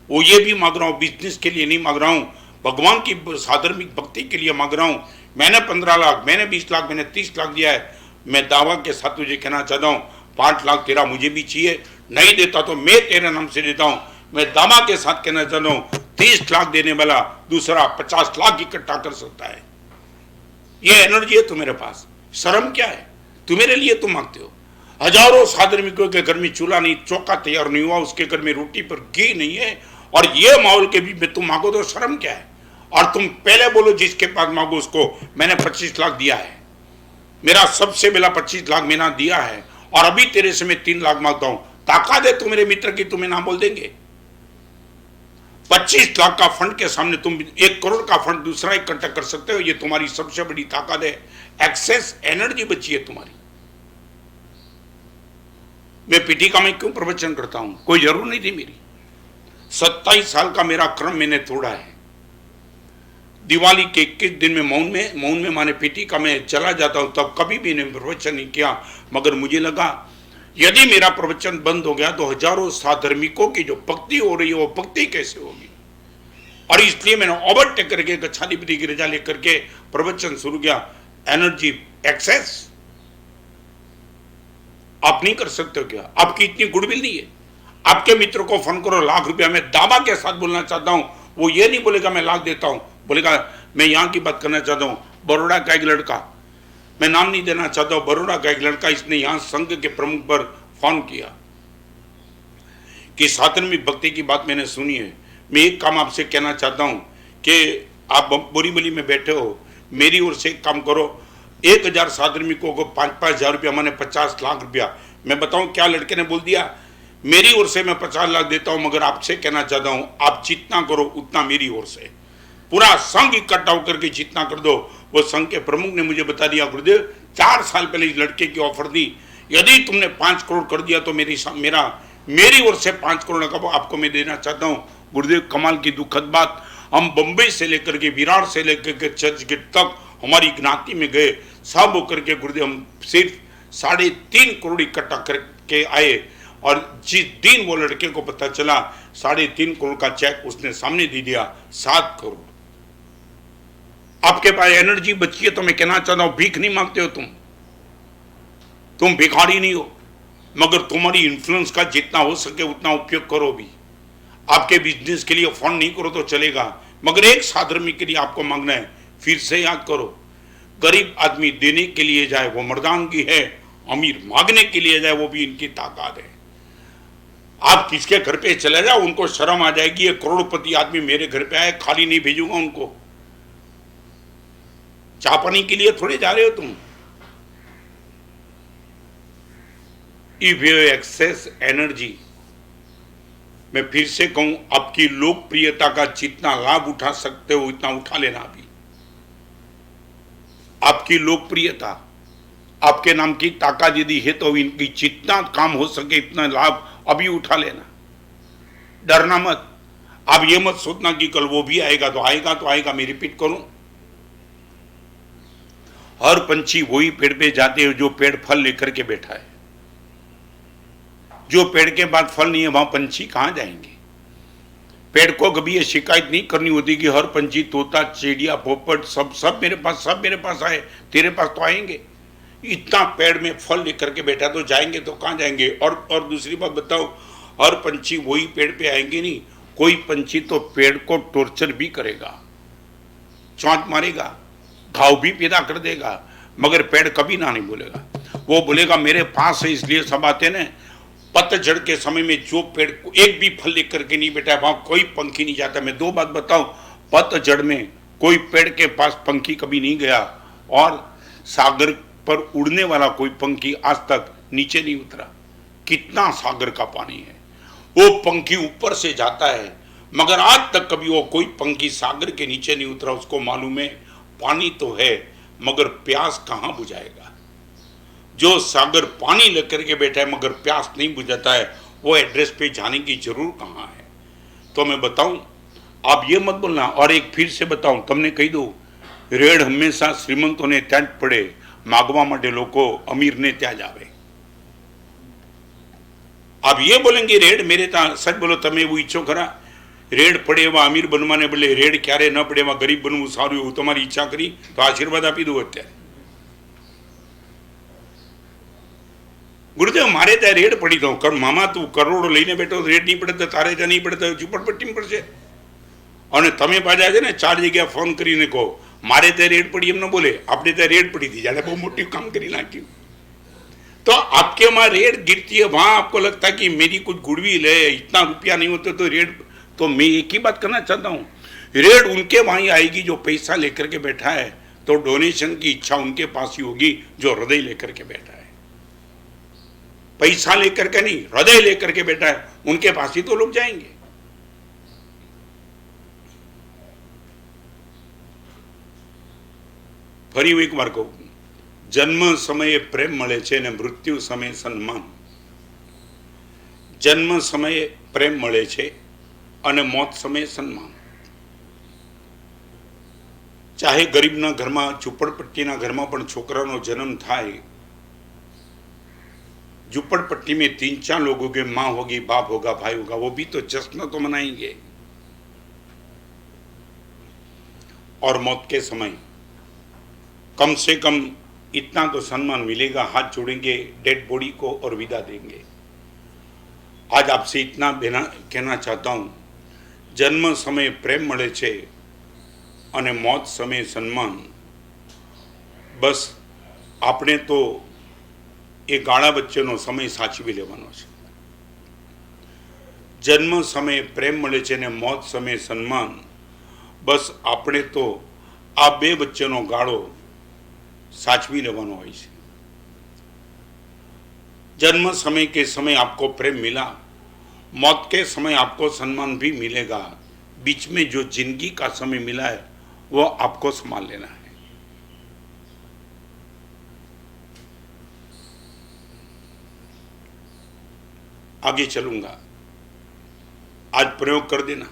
Speaker 1: वो ये भी मांग रहा हूँ, बिजनेस के लिए नहीं मांग रहा हूँ, भगवान की साधर्मिक भक्ति के लिए मांग रहा हूँ। मैंने 15 लाख, मैंने 20 लाख, मैंने 30 लाख दिया है। मैं दावा के साथ तुझे कहना चाहता हूँ 5 लाख तेरा मुझे भी चाहिए, नहीं देता तो मैं तेरे नाम से देता हूँ। मैं दावा के साथ कहना चाहता हूँ 30 लाख देने वाला दूसरा 50 लाख इकट्ठा कर सकता है। ये एनर्जी है तुम्हारे पास, शर्म क्या है? तू मेरे लिए तुम मांगते हो। हजारों साधर्मिकों के घर में चूल्हा नहीं, चौका तैयार नहीं हुआ, उसके घर में रोटी पर घी नहीं है, और ये माहौल के भी में तुम मांगो तो शर्म क्या है? और तुम पहले बोलो जिसके पास मांगो उसको मैंने 25 लाख दिया है, मेरा सबसे पहला 25 लाख मैंने दिया है, और अभी तेरे से मैं 3 लाख मांगता हूं। ताकत है तू मेरे मित्र की, तुम्हें ना बोल देंगे? 25 लाख का फंड के सामने तुम 1 करोड़ का फंड दूसरा इकट्ठा कर सकते हो। ये तुम्हारी सबसे बड़ी ताकत है, एक्सेस एनर्जी बची है तुम्हारी। मैं पीटी का मैं क्यों प्रवचन करता हूं? कोई जरूर नहीं थी मेरी। 27 साल का मेरा क्रम मैंने तोड़ा है। दिवाली के 21 दिन में मौन में माने पीटी का मैं चला जाता हूं, तब कभी भी मैंने प्रवचन नहीं किया। मगर मुझे लगा यदि मेरा प्रवचन बंद हो गया तो हजारों साधर्मिकों की जो भक्ति हो रही है वो भक्ति कैसे होगी? और इसलिए मैंने ओवरटेक करके गच्छाधिपति की रजा लेकर के प्रवचन शुरू किया। एनर्जी एक्सेस आप नहीं कर सकते हो क्या? आपकी इतनी गुडविल नहीं है? आपके मित्र को फोन करो, लाख रुपया, मैं दावा के साथ बोलना चाहता हूं, वो ये नहीं बोलेगा मैं लाख देता हूं, बोलेगा मैं यहां की बात करना चाहता हूं। बड़ौदा का एक लड़का, मैं नाम नहीं देना चाहता हूं, बड़ौदा का एक लड़का, इसने यहां संघ के प्रमुख पर फोन किया कि साधर्मिक भक्ति की बात मैंने सुनी है। मैं एक काम आपसे कहना चाहता हूं कि आप बोरीवली में बैठे हो, मेरी ओर से एक काम करो, 1000 साधर्मिकों को 5-5 हजार रुपया, मैंने 50 लाख रुपया। मैं बताऊं क्या लड़के ने बोल दिया? मेरी ओर से मैं 50 लाख देता हूं, मगर आपसे कहना चाहता हूं आप जितना करो उतना मेरी ओर से, पूरा संघ इकट्ठा होकर के जितना कर दो। वो संघ के प्रमुख ने मुझे बता दिया, गुरुदेव 4 साल पहले इस लड़के की ऑफर दी, यदि तुमने 5 करोड़ कर दिया तो मेरी ओर से 5 करोड़ का आपको मैं देना चाहता हूँ। गुरुदेव कमाल की दुखद बात, हम बम्बई से लेकर के विराट से लेकर के चर्चगेट तक हमारी ज्ञाति में गए, सब होकर के गुरुदेव हम सिर्फ 3.5 करोड़ इकट्ठा करके आए। और जिस दिन वो लड़के को पता चला 3.5 करोड़ का चेक उसने सामने दे दिया, 7 करोड़। आपके पास एनर्जी बची है तो मैं कहना चाहता हूं भीख नहीं मांगते हो तुम भिखारी नहीं हो, मगर तुम्हारी इन्फ्लुएंस का जितना हो सके उतना उपयोग करो। भी आपके बिजनेस के लिए फंड नहीं करो तो चलेगा, मगर एक साधर्मिक के लिए आपको मांगना है। फिर से याद करो, गरीब आदमी देने के लिए जाए वो मर्दानगी है, अमीर मांगने के लिए जाए वो भी इनकी ताकत है। आप किसके घर पे चले जाओ उनको शर्म आ जाएगी, ये करोड़पति आदमी मेरे घर पे आए, खाली नहीं भेजूंगा उनको। चाय पानी के लिए थोड़े जा रहे हो तुम। इफ यू एक्सेस एनर्जी, मैं फिर से कहूं, आपकी लोकप्रियता का जितना लाभ उठा सकते हो उतना उठा लेना। अभी आपकी लोकप्रियता, आपके नाम की ताकत यदि है तो इनकी जितना काम हो सके इतना लाभ अभी उठा लेना। डरना मत। आप ये मत सोचना कि कल वो भी आएगा तो आएगा। मैं रिपीट करूं, हर पंछी वही पेड़ पे जाते हैं जो पेड़ फल लेकर के बैठा है। जो पेड़ के बाद फल नहीं है वहां पंछी कहां जाएंगे? पेड़ को कभी ये शिकायत नहीं करनी होती कि हर पंछी, तोता, चिड़िया, पोपट सब मेरे पास आए, तेरे पास तो आएंगे। इतना पेड़ में फल लेकर के बैठा तो जाएंगे तो कहां जाएंगे? और दूसरी बात बताओ, हर पंछी वही पेड़ पे आएंगे नहीं, कोई पंछी तो पेड़ को टॉर्चर भी करेगा, चौंक मारेगा, घाव भी पैदा कर देगा, मगर पेड़ कभी ना नहीं बोलेगा। वो बोलेगा मेरे पास है इसलिए सब आते ना। पतझड़ के समय में जो पेड़ को एक भी फल लेकर के नहीं बैठा, वहां कोई पंखी नहीं जाता। मैं दो बात बताऊं, पतझड़ में कोई पेड़ के पास पंखी कभी नहीं गया, और सागर पर उड़ने वाला कोई पंखी आज तक नीचे नहीं उतरा। कितना सागर का पानी है, वो पंखी ऊपर से जाता है, मगर आज तक कभी वो कोई पंखी सागर के नीचे नहीं उतरा। उसको मालूम है पानी तो है, मगर प्यास कहां बुझाएगा। जो सागर पानी लेकर के बैठा है मगर प्यास नहीं बुझाता है, वो एड्रेस पे जाने की जरूर कहां है। तो मैं बताऊं, आप ये मत बोलना। और एक फिर से बताऊं, तुमने कही दो, रेड हमेशा श्रीमंतों ने ત્યાં જ પડે, मागवा માટે લોકો અમીરને ત્યાં જ આવે। आप ये बोलेंगे रेड मेरे ता, सच बोलो તમે એવું ઈચ્છો ખરા? રેડ પડે એવા અમીર બનવાને બદલે રેડ ક્યારે ન પડે એવા ગરીબ બનવું સારું, એવું તમારી ઈચ્છા કરી તો આશીર્વાદ આપી દઉં અત્યારે। गुरुदेव मारे ત્યાં રેડ પડી દઉં, મામા તું કરોડો લઈને બેઠો, રેડ નહીં પડે તો તારે ત્યાં નહીં પડે તો ઝુંપડપટ્ટીમાં પડશે। અને તમે પાછા છે ને 4 જગ્યા ફોન કરીને કહો મારે ત્યાં રેડ પડી, એમ ન બોલે આપણે ત્યાં રેડ પડી थी, जाने बहुत मोटी काम करी नाख्યું। तो आपके वहां रेड गिरती है, वहां आपको लगता है कि मेरी कुछ गुडविल है, इतना रुपया नहीं होते तो रेड। तो मैं एक ही बात करना चाहता हूँ, रेड उनके वहीं आएगी जो पैसा लेकर के बैठा है, तो डोनेशन की इच्छा उनके पास ही होगी जो हृदय लेकर के बैठा है। पैसा लेकर के नहीं, हृदय लेकर के बैठा है, उनके पास ही तो लोग जाएंगे। ફરી એક વાર કહું, જન્મ સમયે પ્રેમ મળે છે અને મૃત્યુ સમયે સન્માન। જન્મ સમયે પ્રેમ મળે છે અને મોત સમયે સન્માન। ચાહે ગરીબના ઘરમાં, ઝૂંપડપટ્ટીના ઘરમાં પણ છોકરાનો જન્મ થાય, झुपड़पट्टी में 3-4 लोगों के, माँ होगी, बाप होगा, भाई होगा, वो भी तो जश्न तो मनाएंगे। और मौत के समय कम से कम इतना तो सम्मान मिलेगा, हाथ जोड़ेंगे डेड बॉडी को और विदा देंगे। आज आपसे इतना कहना चाहता हूँ, जन्म समय प्रेम મળે છે અને मौत समय सम्मान। बस આપણે તો એ ગાળા વચ્ચેનો સમય સાચવી લેવાનો છે। જન્મ સમયે પ્રેમ મળે છે અને મોત સમયે સન્માન। બસ આપણે તો આ બે વચ્ચેનો ગાળો સાચવી લેવાનો હોય છે। जन्म समय के समय आपको प्रेम मिला, मौत के समय आपको सम्मान भी मिलेगा। बीच में जो जिंदगी का समय मिला है वो आपको संभाल लेना है। आगे चलूंगा, आज प्रयोग कर देना।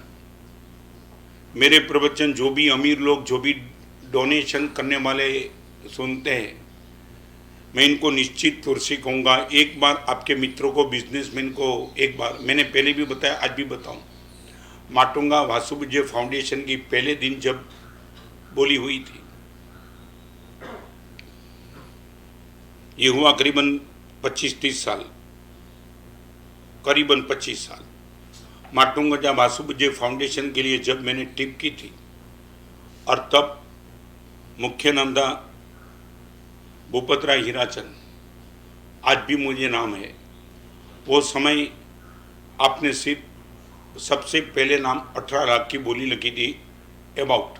Speaker 1: मेरे प्रवचन जो भी अमीर लोग, जो भी डोनेशन करने वाले सुनते हैं, मैं इनको निश्चित तौर से कहूँगा, एक बार आपके मित्रों को, बिजनेसमैन को, एक बार मैंने पहले भी बताया, आज भी बताऊं, माटुंगा वासुपूज्य फाउंडेशन की पहले दिन जब बोली हुई थी, ये हुआ करीबन 25-30 साल, करीबन 25 साल। माटुंगा वासुपूज्य फाउंडेशन के लिए जब मैंने टिप की थी, और तब मुख्य नंदा भूपतराय हीराचंद, आज भी मुझे नाम है, वो समय आपने सिर्फ सबसे पहले नाम 18 लाख की बोली लगी थी अबाउट,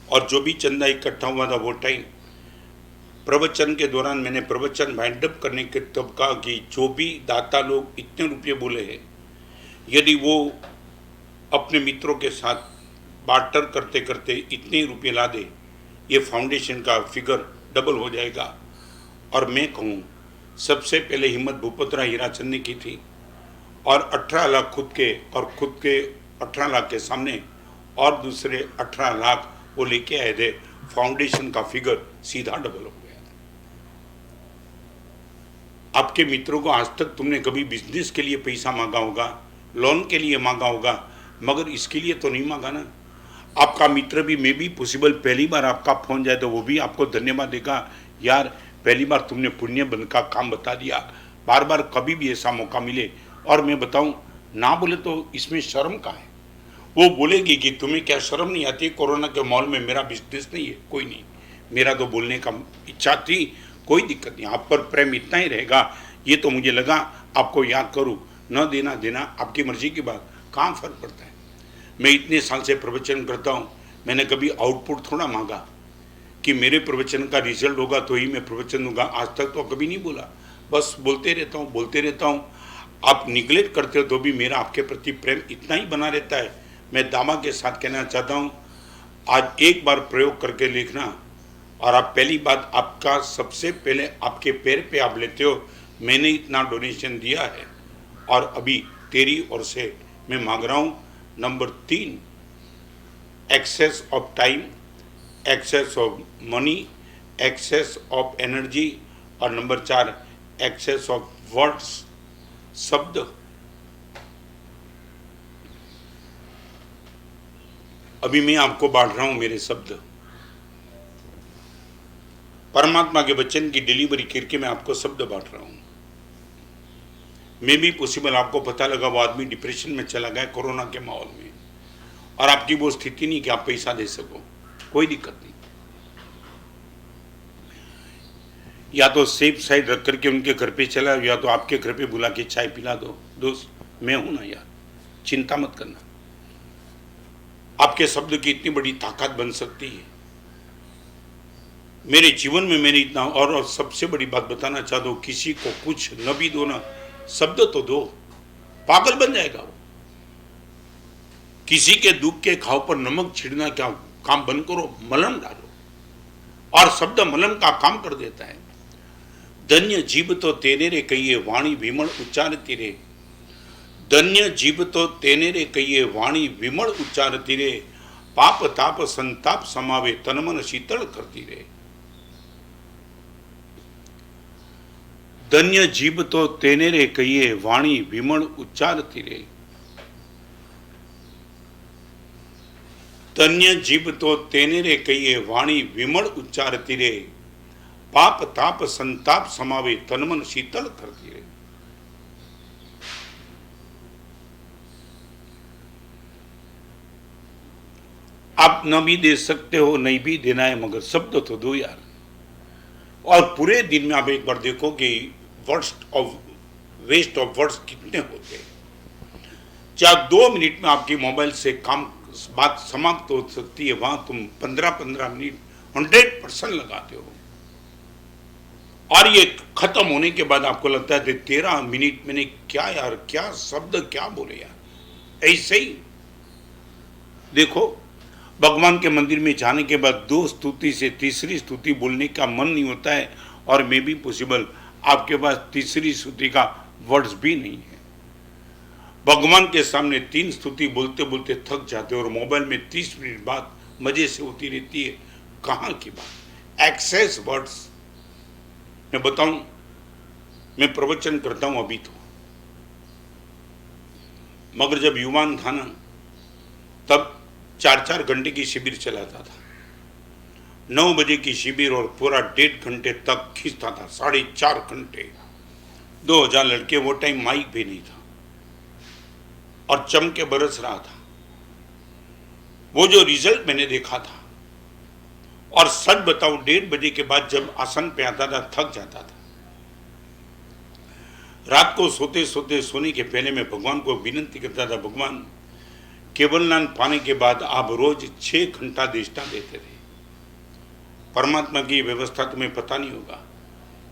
Speaker 1: और जो भी चंदा इकट्ठा हुआ था वो टाइम प्रवचन के दौरान मैंने प्रवचन वाइंड अप करने के तब कहा कि जो भी दाता लोग इतने रुपये बोले हैं, यदि वो अपने मित्रों के साथ बार्टर करते करते इतने रुपये ला दे, ये फाउंडेशन का फिगर डबल हो जाएगा। और मैं कहूँ, सबसे पहले हिम्मत भूपतराय हीराचंद ने की थी, और 18 लाख खुद के, और खुद के 18 लाख के सामने और दूसरे 18 लाख वो लेके आए थे, फाउंडेशन का फिगर सीधा डबल हो गया। आपके मित्रों को आज तक तुमने कभी बिजनेस के लिए पैसा मांगा होगा, लोन के लिए मांगा होगा, मगर इसके लिए तो नहीं मांगा ना। आपका मित्र भी मे भी पॉसिबल पहली बार आपका फोन जाए तो वो भी आपको धन्यवाद देगा, यार पहली बार तुमने पुण्य बंद का काम बता दिया। बार बार कभी भी ऐसा मौका मिले, और मैं बताऊं ना बोले तो इसमें शर्म का है। वो बोलेगी कि तुम्हें क्या शर्म नहीं आती, कोरोना के माहौल में मेरा बिजनेस नहीं है, कोई नहीं, मेरा तो बोलने का इच्छा थी, कोई दिक्कत नहीं, आप पर प्रेम इतना ही रहेगा। ये तो मुझे लगा आपको याद करूं, न देना देना आपकी मर्जी की बात, कहाँ फर्क पड़ता है। मैं इतने साल से प्रवचन करता हूँ, मैंने कभी आउटपुट थोड़ा मांगा कि मेरे प्रवचन का रिजल्ट होगा तो ही मैं प्रवचन दूंगा, आज तक तो कभी नहीं बोला, बस बोलते रहता हूँ। आप निगलेक्ट करते हो तो भी मेरा आपके प्रति प्रेम इतना ही बना रहता है। मैं दावा के साथ कहना चाहता हूँ, आज एक बार प्रयोग करके देखना, और आप पहली बात, आपका सबसे पहले आपके पैर पे आप लेते हो, मैंने इतना डोनेशन दिया है और अभी तेरी ओर से मैं मांग रहा हूँ। Number 3, excess of time, excess of money, excess of energy, और नंबर 4, एक्सेस ऑफ वर्ड्स, शब्द। अभी मैं आपको बांट रहा हूं मेरे शब्द, परमात्मा के वचन की डिलीवरी करके मैं आपको शब्द बांट रहा हूं। मैं भी पॉसिबल आपको पता लगा वो आदमी डिप्रेशन में चला गया कोरोना के माहौल में, और आपकी वो स्थिति नहीं कि आप पैसा दे सको, कोई दिक्कत नहीं, या तो सेफ साइड रख करके उनके घर पे चला, या तो आपके घर पे बुला के चाय पिला दो। दोस्त मैं हूं ना यार, चिंता मत करना, आपके शब्द की इतनी बड़ी ताकत बन सकती है। मेरे जीवन में मैंने इतना, और सबसे बड़ी बात बताना चाहता हूं, किसी को कुछ न भी दो ना, शब्द तो दो, पागल बन जाएगा वो। किसी के दुख के घाव पर नमक छिड़ना क्या काम बंद करो, मलहम डालो, और शब्द मलहम का काम कर देता है। धन्य जीव तो तेने रे कहिए वाणी विमल उच्चारती रे, धन्य जीव तो तेने रे कहिए वाणी विमल उच्चारती रे, पाप ताप संताप समावे तन मन शीतल करती रे। धन्य जीव तो तेने रे कहिए वाणी विमल उच्चारती रे, धन्य जीव तो तेने रे कहिए वाणी विमल उच्चारती रे, पाप ताप संताप समावे तन मन शीतल करती रे। आप न भी दे सकते हो, नहीं भी देना है, मगर शब्द तो दो यार। और पूरे दिन में आप एक बार देखो कि वेस्ट ऑफ वर्ड्स कितने होते हैं। चाहे 2 मिनट में आपकी मोबाइल से बात समाप्त हो सकती है, वहां तुम 15-15 मिनट 100% लगाते हो, और ये खत्म होने के बाद आपको लगता है 13 मिनट मैंने क्या यार, क्या शब्द क्या बोले यार। ऐसे ही देखो, भगवान के मंदिर में जाने के बाद 2 स्तुति से तीसरी स्तुति बोलने का मन नहीं होता है, और मे भी पॉसिबल आपके पास तीसरी स्तुति का वर्ड्स भी नहीं है। भगवान के सामने 3 स्तुति बोलते बोलते थक जाते हो, और मोबाइल में 30 मिनट बाद मजे से होती रहती है, कहाँ की बात। एक्सेस वर्ड्स, मैं बताऊं, मैं प्रवचन करता हूं अभी तो, मगर जब युवान था ना, तब 4-4 घंटे की शिविर चलाता था, 9 बजे की शिविर, और पूरा 1.5 घंटे तक खींचता था, 4.5 घंटे, 2000 लड़के। वो टाइम माइक भी नहीं था, और चमके बरस रहा था। वो जो रिजल्ट मैंने देखा था, और सच बताऊं 1:30 बजे के बाद जब आसन पे आता था थक जाता था। रात को सोते सोते सोने के पहले मैं भगवान को विनती करता था, भगवान केवल ज्ञान पाने के बाद आप रोज 6 घंटा दृष्टा देते थे। परमात्मा की व्यवस्था तुम्हें पता नहीं होगा,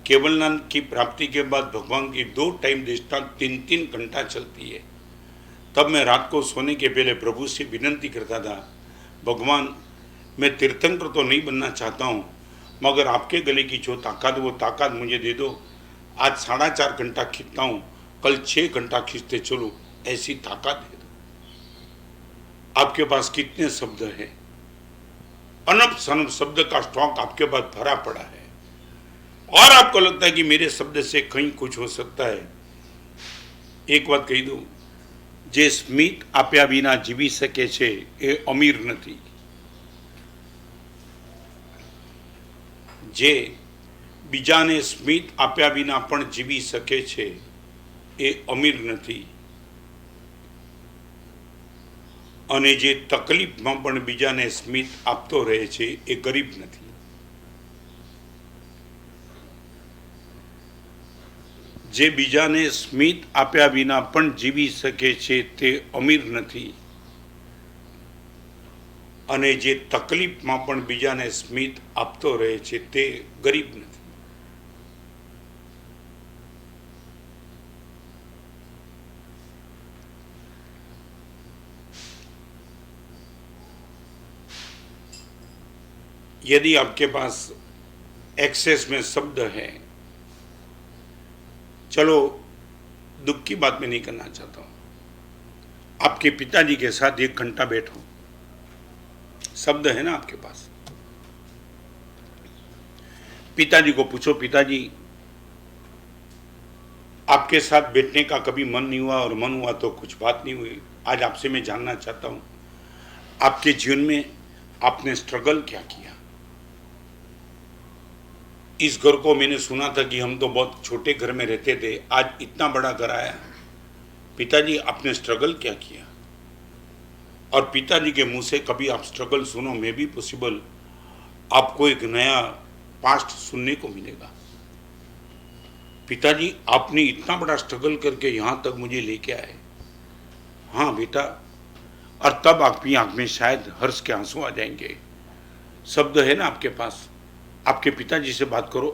Speaker 1: केवल ज्ञान की प्राप्ति के बाद भगवान की 2 टाइम दृष्टा 3-3 घंटा चलती है। तब मैं रात को सोने के पहले प्रभु से विनती करता था, भगवान मैं तीर्थंकर तो नहीं बनना चाहता हूँ, मगर आपके गले की जो ताकत, वो ताकत मुझे दे दो। आज 4.5 घंटा खींचता हूँ, कल 6 घंटा खींचते चलो, ऐसी ताकत दे दो। आपके पास कितने शब्द हैं, अनप शनप शब्द का स्टॉक आपके पास भरा पड़ा है और आपको लगता है कि मेरे शब्द से कहीं कुछ हो सकता है। एक बात कही दूं, जे स्मित आप्या विना जीवी सके छे ए अमीर नहीं। जे बीजाने स्मित आप्या विना पण जीवी सके छे ए अमीर नहीं અને જે તકલીફમાં પણ બીજાને સ્મિત આપતો રહે છે એ ગરીબ નથી। જે બીજાને સ્મિત આપ્યા વિના પણ જીવી શકે છે તે અમીર નથી અને જે તકલીફમાં પણ બીજાને સ્મિત આપતો રહે છે તે ગરીબ નથી। यदि आपके पास एक्सेस में शब्द है, चलो दुख की बात मैं नहीं करना चाहता हूं, आपके पिताजी के साथ 1 घंटा बैठो, शब्द है ना आपके पास, पिताजी को पूछो, पिताजी आपके साथ बैठने का कभी मन नहीं हुआ और मन हुआ तो कुछ बात नहीं हुई। आज आपसे मैं जानना चाहता हूं आपके जीवन में आपने स्ट्रगल क्या किया। इस घर को मैंने सुना था कि हम तो बहुत छोटे घर में रहते थे, आज इतना बड़ा घर आया। पिताजी आपने स्ट्रगल क्या किया। और पिताजी के मुंह से कभी आप स्ट्रगल सुनो, मे बी पॉसिबल आपको एक नया पास्ट सुनने को मिलेगा। पिताजी आपने इतना बड़ा स्ट्रगल करके यहां तक मुझे लेके आए। हाँ बेटा, और तब आपकी आंख में शायद हर्ष के आंसू आ जाएंगे। शब्द है ना आपके पास, आपके पिताजी से बात करो,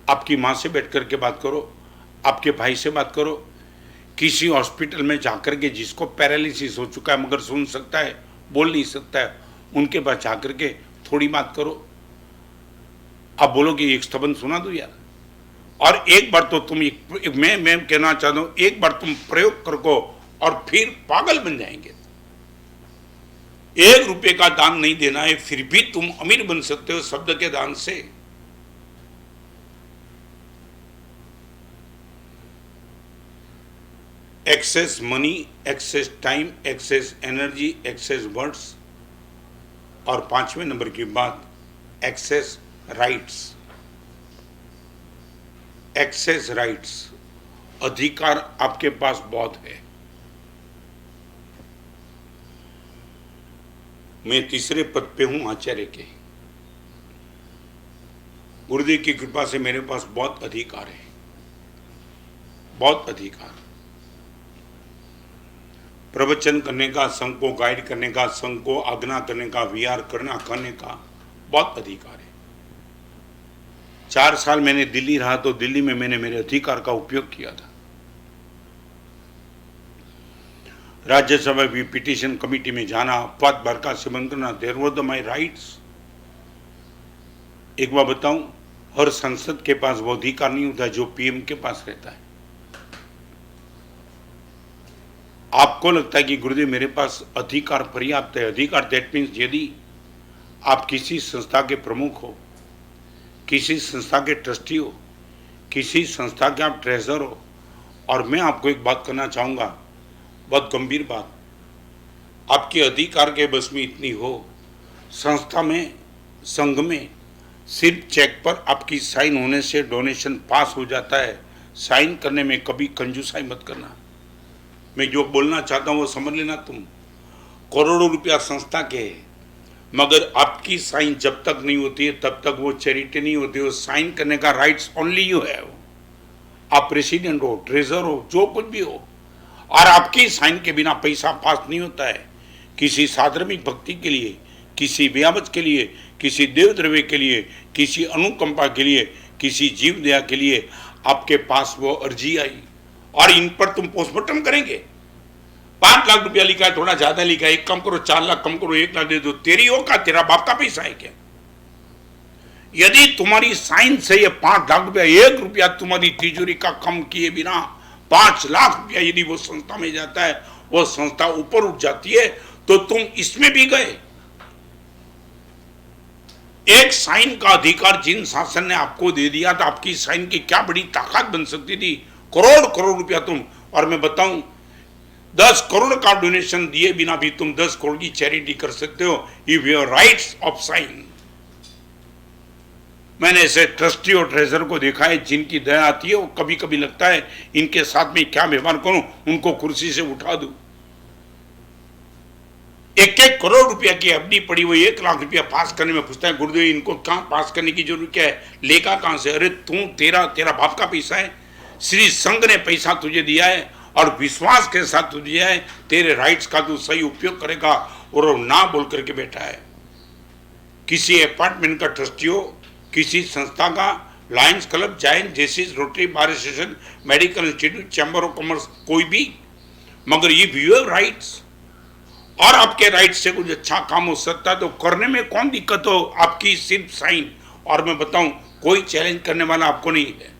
Speaker 1: आपकी माँ से बैठ करके बात करो, आपके भाई से बात करो, किसी हॉस्पिटल में जाकर के जिसको पैरालिसिस हो चुका है मगर सुन सकता है, बोल नहीं सकता है, उनके पास जाकर के थोड़ी बात करो। आप बोलोगे एक स्तबन सुना दो यार। और एक बार तो तुम मैं कहना चाहता हूँ, एक बार तुम प्रयोग करो और फिर पागल बन जाएंगे। 1 रुपये का दान नहीं देना है, फिर भी तुम अमीर बन सकते हो शब्द के दान से। Excess money, excess time, excess energy, excess words, और 5वें नंबर की बात एक्सेस राइट्स। एक्सेस राइट्स, अधिकार आपके पास बहुत है। मैं 3रे पद पे हूं आचार्य के। गुरुदेव की कृपा से मेरे पास बहुत अधिकार है, बहुत अधिकार। प्रवचन करने का, संघ को गाइड करने का, संघ को आज्ञा करने का, विहार करने का बहुत अधिकार है। 4 साल मैंने दिल्ली रहा तो दिल्ली में मैंने मेरे अधिकार का उपयोग किया था। राज्यसभा भी पिटीशन कमेटी में जाना, अपवाद भर का सेवन करना, there were the my rights. एक बार बताऊं, हर संसद के पास वो अधिकार नहीं होता जो पीएम के पास रहता है। आपको लगता है कि गुरुदेव मेरे पास अधिकार पर्याप्त है। अधिकार दैट मीन्स यदि आप किसी संस्था के प्रमुख हो, किसी संस्था के ट्रस्टी हो, किसी संस्था के आप ट्रेजर हो, और मैं आपको एक बात करना चाहूँगा, बहुत गंभीर बात, आपके अधिकार के बस में इतनी हो, संस्था में, संघ में सिर्फ चेक पर आपकी साइन होने से डोनेशन पास हो जाता है। साइन करने में कभी कंजूसाई मत करना। मैं जो बोलना चाहता हूँ वो समझ लेना। तुम करोड़ों रुपया संस्था के है, मगर आपकी साइन जब तक नहीं होती है तब तक वो चैरिटी नहीं होती। वो साइन करने का राइट्स ओनली यू हैव। आप प्रेसिडेंट हो, ट्रेजर हो, जो कुछ भी हो, और आपकी साइन के बिना पैसा पास नहीं होता है। किसी साधर्मिक भक्ति के लिए, किसी व्यावच के लिए, किसी देव द्रव्य के लिए, किसी अनुकंपा के लिए, किसी जीव दया के लिए आपके पास वो अर्जी आई और इन पर तुम पोस्टमार्टम करेंगे। 5 लाख रुपया लिखा है, थोड़ा ज्यादा लिखा है, 1 कम करो, 4 लाख कम करो, 1 लाख दे दो। तेरी हो का तेरा बाप का पैसा है क्या? यदि तुम्हारी साइन से ये 5 लाख रुपया, 1 रुपया तुम्हारी तिजोरी का कम किए बिना 5 लाख रुपया यदि वो संस्था में जाता है, वो संस्था ऊपर उठ जाती है, तो तुम इसमें भी गए। एक साइन का अधिकार जिन शासन ने आपको दे दिया था, आपकी साइन की क्या बड़ी ताकत बन सकती थी। करोड़ करोड़ रुपया तुम, और मैं बताऊं 10 करोड़ का डोनेशन दिए बिना भी तुम 10 करोड़ की चैरिटी कर सकते हो, if your rights of sine. मैंने ऐसे ट्रस्टी और ट्रेजर को देखा है जिनकी दया आती है, वो कभी कभी लगता है इनके साथ में क्या व्यवहार करूं, उनको कुर्सी से उठा दूं। 1-1 करोड़ रुपया की एफडी पड़ी हुई, 1 लाख रुपया पास करने में पूछता है गुरुदेव इनको कहां पास करने की जरूरत क्या है, लेगा कहां से। अरे तू तेरा बाप का पैसा है, श्री संघ ने पैसा तुझे दिया है और विश्वास के साथ तुझे दिया है, तेरे राइट्स का तू सही उपयोग करेगा। और ना बोल करके बैठा है। किसी अपार्टमेंट का ट्रस्टी हो, किसी संस्था का, lions club, giant, jaycees, rotary, bar association, medical institute, chamber of commerce, कोई भी, मगर ये व्यू राइट्स और आपके राइट से कुछ अच्छा काम हो सकता है तो करने में कौन दिक्कत हो, आपकी सिर्फ साइन। और मैं बताऊं कोई चैलेंज करने वाला आपको नहीं है।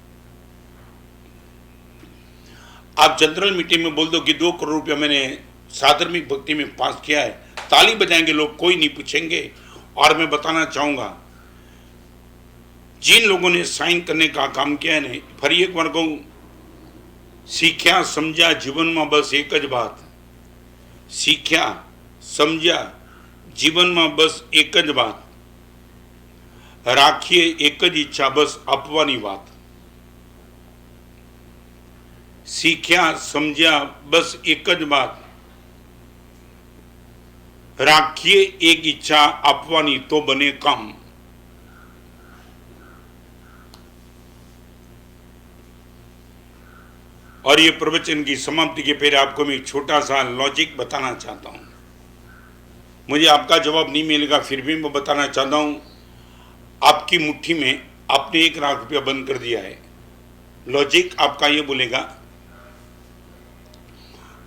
Speaker 1: आप जनरल मीटिंग में बोल दो कि 2 करोड़ रुपया मैंने साधर्मिक भक्ति में पास किया है, ताली बजाएंगे लोग, कोई नहीं पूछेंगे। और मैं बताना चाहूंगा जिन लोगों ने साइन करने का काम किया है ने, फरी एक बार कहूं, सीख्या समझा जीवन में बस एक ज बात, सीख्या समझा जीवन में बस एक ज बात, राखिए एक ज इच्छा बस अपवानी बात। सीख्या समझा बस एक ज बात, राखिए एक इच्छा अपवानी तो बने काम। और ये प्रवचन की समाप्ति के पहले आपको मैं एक छोटा सा लॉजिक बताना चाहता हूं। मुझे आपका जवाब नहीं मिलेगा, फिर भी मैं बताना चाहता हूं। आपकी मुट्ठी में आपने 1 लाख रुपया बंद कर दिया है। लॉजिक आपका ये बोलेगा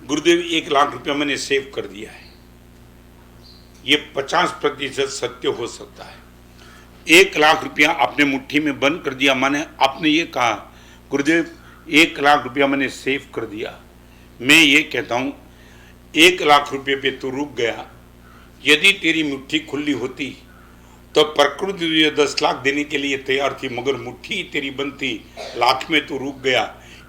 Speaker 1: गुरुदेव 1 लाख रुपया मैंने सेव कर दिया है। ये 50% सत्य हो सकता है। 1 लाख रुपया आपने मुट्ठी में बंद कर दिया, माने आपने ये कहा गुरुदेव 1 लाख रुपया मैंने सेव कर दिया। मैं ये कहता हूं 1 लाख रुपये पे तू रुक गया। यदि तेरी मुट्ठी खुली होती तो प्रकृति तुझे 10 लाख देने के लिए तैयार थी, मगर मुट्ठी तेरी बंद थी, लाख में तू रुक गया।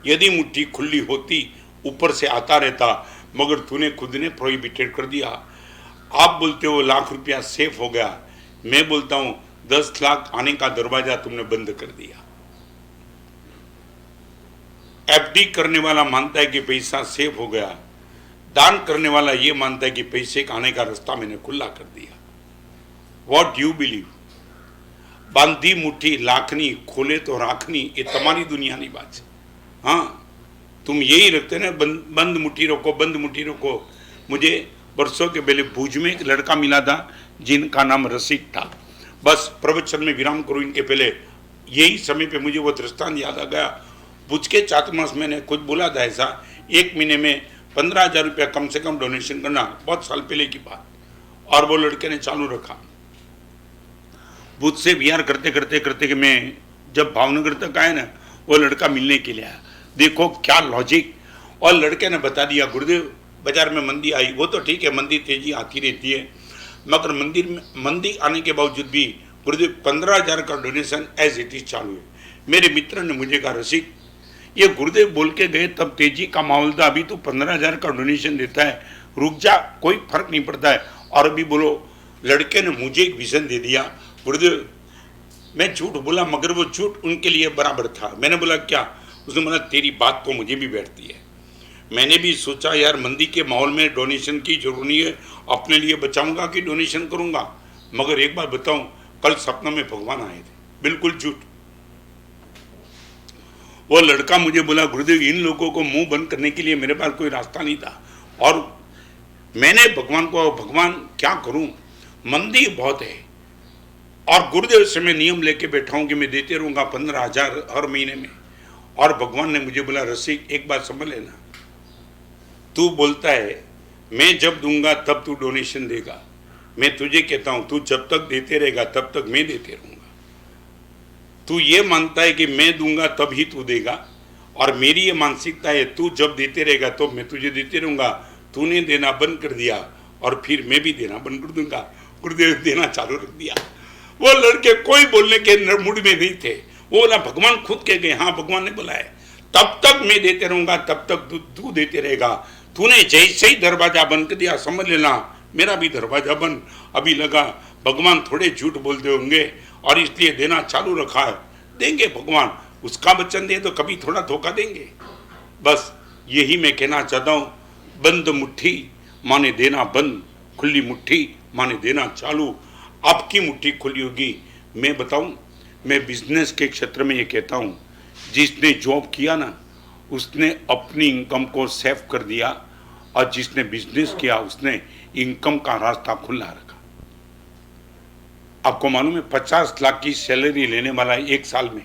Speaker 1: यदि मुट्ठी खुली होती ऊपर से आता रहता, मगर तूने खुद ने प्रोहिबिटेड कर दिया। आप बोलते हो लाख रुपया सेफ हो गया, मैं बोलता हूं 10 लाख आने का दरवाजा तुमने बंद कर दिया। एफडी करने वाला मानता है कि पैसा सेफ हो गया, दान करने वाला ये मानता है कि पैसे का आने का रास्ता मैंने खुला कर दिया। What you believe? बांधी मुट्ठी लाखनी, खोले तो राखनी, ये तुम्हारी दुनिया नहीं बात है। हाँ, तुम यही रखते ना, बंद मुट्ठी रखो, बंद मुट्ठी रखो। मुझे वर्षों के पहले भुज में एक लड़का मिला था जिनका नाम रसिक था। बस प्रवचन में विराम करूं इनके पहले, यही समय पे मुझे वो दृष्टांत याद आ गया। भुज के चातुर्मास मैंने खुद बोला था ऐसा, 1 महीने में 15,000 रुपया कम से कम डोनेशन करना, बहुत साल पहले की बात। और वो लड़के ने चालू रखा। भुज से विहार करते करते करते कि मैं जब भावनगर तक आया ना, वो लड़का मिलने के लिए आया। देखो क्या लॉजिक। और लड़के ने बता दिया गुरुदेव बाजार में मंदी आई, वो तो ठीक है, मंदी तेजी आती रहती है, मगर मंदी आने के बावजूद भी गुरुदेव 15,000 का डोनेशन एज इट इज चालू है। मेरे मित्र ने मुझे कहा रसिक ये गुरुदेव बोल के गए तब तेजी का माहौल था, अभी तो 15,000 का डोनेशन देता है, रुक जा, कोई फर्क नहीं पड़ता है। और अभी बोलो, लड़के ने मुझे एक विजन दे दिया गुरुदेव। मैं झूठ बोला, मगर वो झूठ उनके लिए बराबर था। मैंने बोला क्या? उसने बोला तेरी बात तो मुझे भी बैठती है। मैंने भी सोचा यार मंदी के माहौल में डोनेशन की जरूरत नहीं है, अपने लिए बचाऊंगा कि डोनेशन करूंगा। मगर एक बात बताऊं, कल सपना में भगवान आए थे, बिल्कुल झूठ। वो लड़का मुझे बोला गुरुदेव इन लोगों को मुंह बंद करने के लिए मेरे पास कोई रास्ता नहीं था। और मैंने भगवान को, भगवान क्या करूं, मंदी बहुत है। और गुरुदेव से मैं नियम लेके बैठा हूं कि मैं देते रहूंगा 15,000 हर महीने में। और भगवान ने मुझे बोला रसिक एक बात समझ लेना, तू बोलता है मैं जब दूंगा तब तू डोनेशन देगा, मैं तुझे कहता हूं तू जब तक देते रहेगा तब तक मैं देते रहूंगा। तू ये मानता है कि मैं दूंगा तब ही तू देगा, और मेरी ये मानसिकता है तू जब देते रहेगा तो मैं तुझे देते रहूंगा। तूने देना बंद कर दिया और फिर मैं भी देना बंद कर दूंगा। गुरुदेव देना चालू रख दिया। वो लड़के कोई बोलने के मूड में नहीं थे। वो ना भगवान खुद कह गए, हाँ भगवान ने बुलाया, तब तक मैं देते रहूंगा, तब तक तू देते रहेगा। तूने जैसे ही दरवाजा बंद कर दिया, समझ लेना मेरा भी दरवाजा बंद। अभी लगा भगवान थोड़े झूठ बोलते होंगे और इसलिए देना चालू रखा है। देंगे भगवान, उसका वचन दे तो कभी थोड़ा धोखा देंगे। बस यही मैं कहना चाहता हूँ, बंद मुट्ठी माने देना बंद, खुली मुट्ठी माने देना चालू। आपकी मुट्ठी खुली होगी। मैं बताऊं, मैं बिजनेस के क्षेत्र में ये कहता हूं, जिसने जॉब किया ना उसने अपनी इनकम को सेव कर दिया, और जिसने बिजनेस किया उसने इनकम का रास्ता खुला रखा। आपको मालूम है 50 लाख की सैलरी लेने वाला एक साल में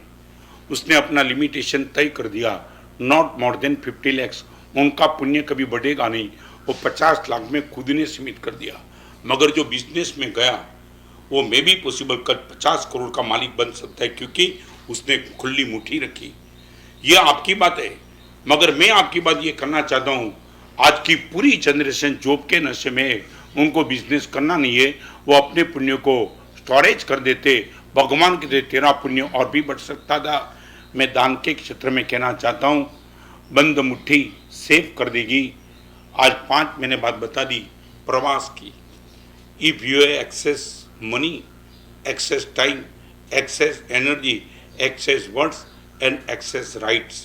Speaker 1: उसने अपना लिमिटेशन तय कर दिया, नॉट मोर देन 50 लैक्स। उनका पुण्य कभी बढ़ेगा नहीं, वो 50 लाख में खुद ने सीमित कर दिया। मगर जो बिजनेस में गया वो मे भी पॉसिबल कर 50 करोड़ का मालिक बन सकता है, क्योंकि उसने खुली मुट्ठी रखी। ये आपकी बात है, मगर मैं आपकी बात ये करना चाहता हूँ, आज की पूरी जनरेशन जॉब के नशे में है, उनको बिजनेस करना नहीं है। वो अपने पुण्य को स्टोरेज कर देते, भगवान कहते तेरा पुण्य और भी बढ़ सकता था। मैं दान के क्षेत्र में कहना चाहता हूँ, बंद मुट्ठी सेव कर देगी। आज 5 महीने बाद बता दी प्रवास की। If you excess money, access time, access energy, access words and access rights।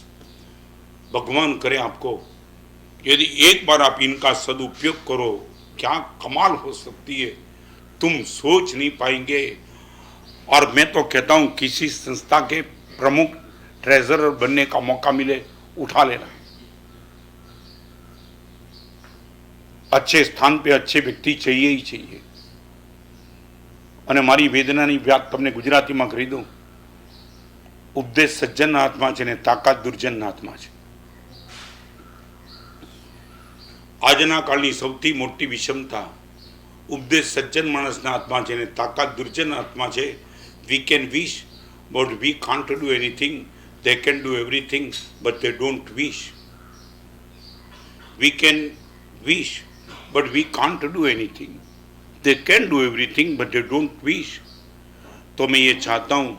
Speaker 1: भगवान करे आपको, यदि एक बार आप इनका सदुपयोग करो, क्या कमाल हो सकती है, तुम सोच नहीं पाएंगे। और मैं तो कहता हूं, किसी संस्था के प्रमुख ट्रेजरर बनने का मौका मिले, उठा लेना। अच्छे स्थान पे अच्छे व्यक्ति चाहिए ही चाहिए। અને મારી વેદનાની વાત તમને ગુજરાતીમાં કરી દઉં, ઉપદેશ સજ્જનના હાથમાં છે ને તાકાત દુર્જનના હાથમાં છે। આજના કાળની સૌથી મોટી વિષમતા ઉપદેશ સજ્જન માણસના હાથમાં છે ને તાકાત દુર્જનના હાથમાં છે। We can wish but we can't do anything, they can do everything but they don't wish. We can wish but we can't do anything, they can do everything but they don't wish। तो मैं ये चाहता हूँ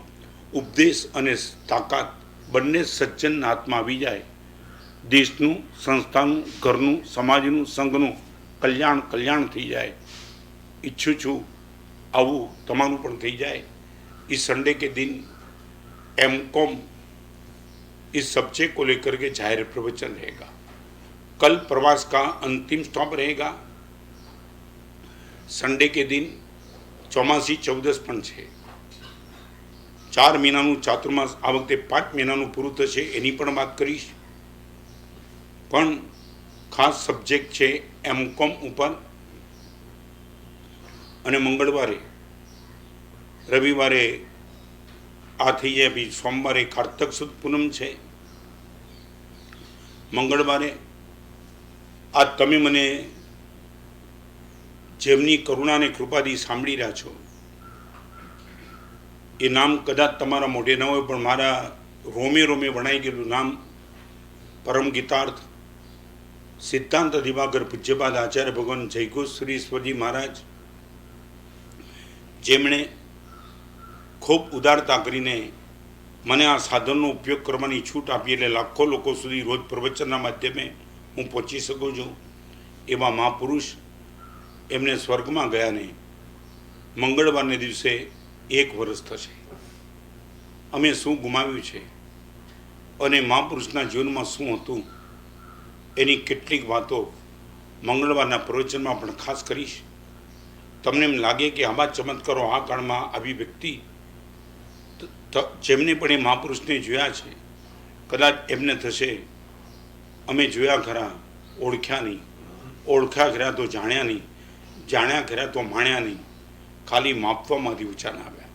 Speaker 1: उपदेश અને તાકાત બંને સજ્જનના હાથમાં આવી જાય, દેશનું, સંસ્થાનું, ઘરનું, સમાજનું, સંઘનું કલ્યાણ થઈ જાય। ઈચ્છું છું આવું તમારું પણ થઈ જાય। इस संडे के दिन एमकॉम इस सब्जेक्ट को लेकर के जाहिर प्रवचन रहेगा। कल प्रवास का अंतिम स्टॉप रहेगा। संडे के दिन ચોમાસી 14 પણ છે। 4 મહિનાનું ચાતુર્માસ આ વખતે 5 મહિનાનું પૂરું થશે, એની પણ વાત કરીશ। પણ ખાસ સબ્જેક્ટ છે એમકોમ ઉપર। અને મંગળવારે, રવિવારે આ થઈ જાય, પછી સોમવારે કારતક સુદ પૂનમ છે। મંગળવારે આ તમે મને જેમની કરુણા અને કૃપાથી સાંભળી રહ્યા છો, એ નામ કદાચ તમારા મોઢે ન હોય, પણ મારા રોમે રોમે વણાઈ ગયેલું નામ પરમ ગીતાર્થ સિદ્ધાંત દિવાકર પૂજ્યપાદ આચાર્ય ભગવાન જયઘોષ ઈશ્વરજી મહારાજ, જેમણે ખૂબ ઉદારતા કરીને મને આ સાધનનો ઉપયોગ કરવાની છૂટ આપી, એટલે લાખો લોકો સુધી રોજ પ્રવચનના માધ્યમે હું પહોંચી શકું છું। એવા મહાપુરુષ એમને સ્વર્ગમાં ગયા ને મંગળવારને દિવસે 1 વર્ષ થશે। અમે શું ગુમાવ્યું છે અને મહાપુરુષના જીવનમાં શું હતું, એની કેટલીક વાતો મંગળવારના પ્રવચનમાં પણ ખાસ કરીશ। તમને એમ લાગે કે આવા ચમત્કારો આ કાળમાં આવી વ્યક્તિ જેમને પણ એ મહાપુરુષને જોયા છે, કદાચ એમને થશે અમે જોયા ખરા, ઓળખ્યા નહીં, ઓળખ્યા ખરા તો જાણ્યા નહીં, જાણ્યા ખરા તો માણ્યા નહીં, ખાલી માપવામાંથી ઊંચા ના આવ્યા।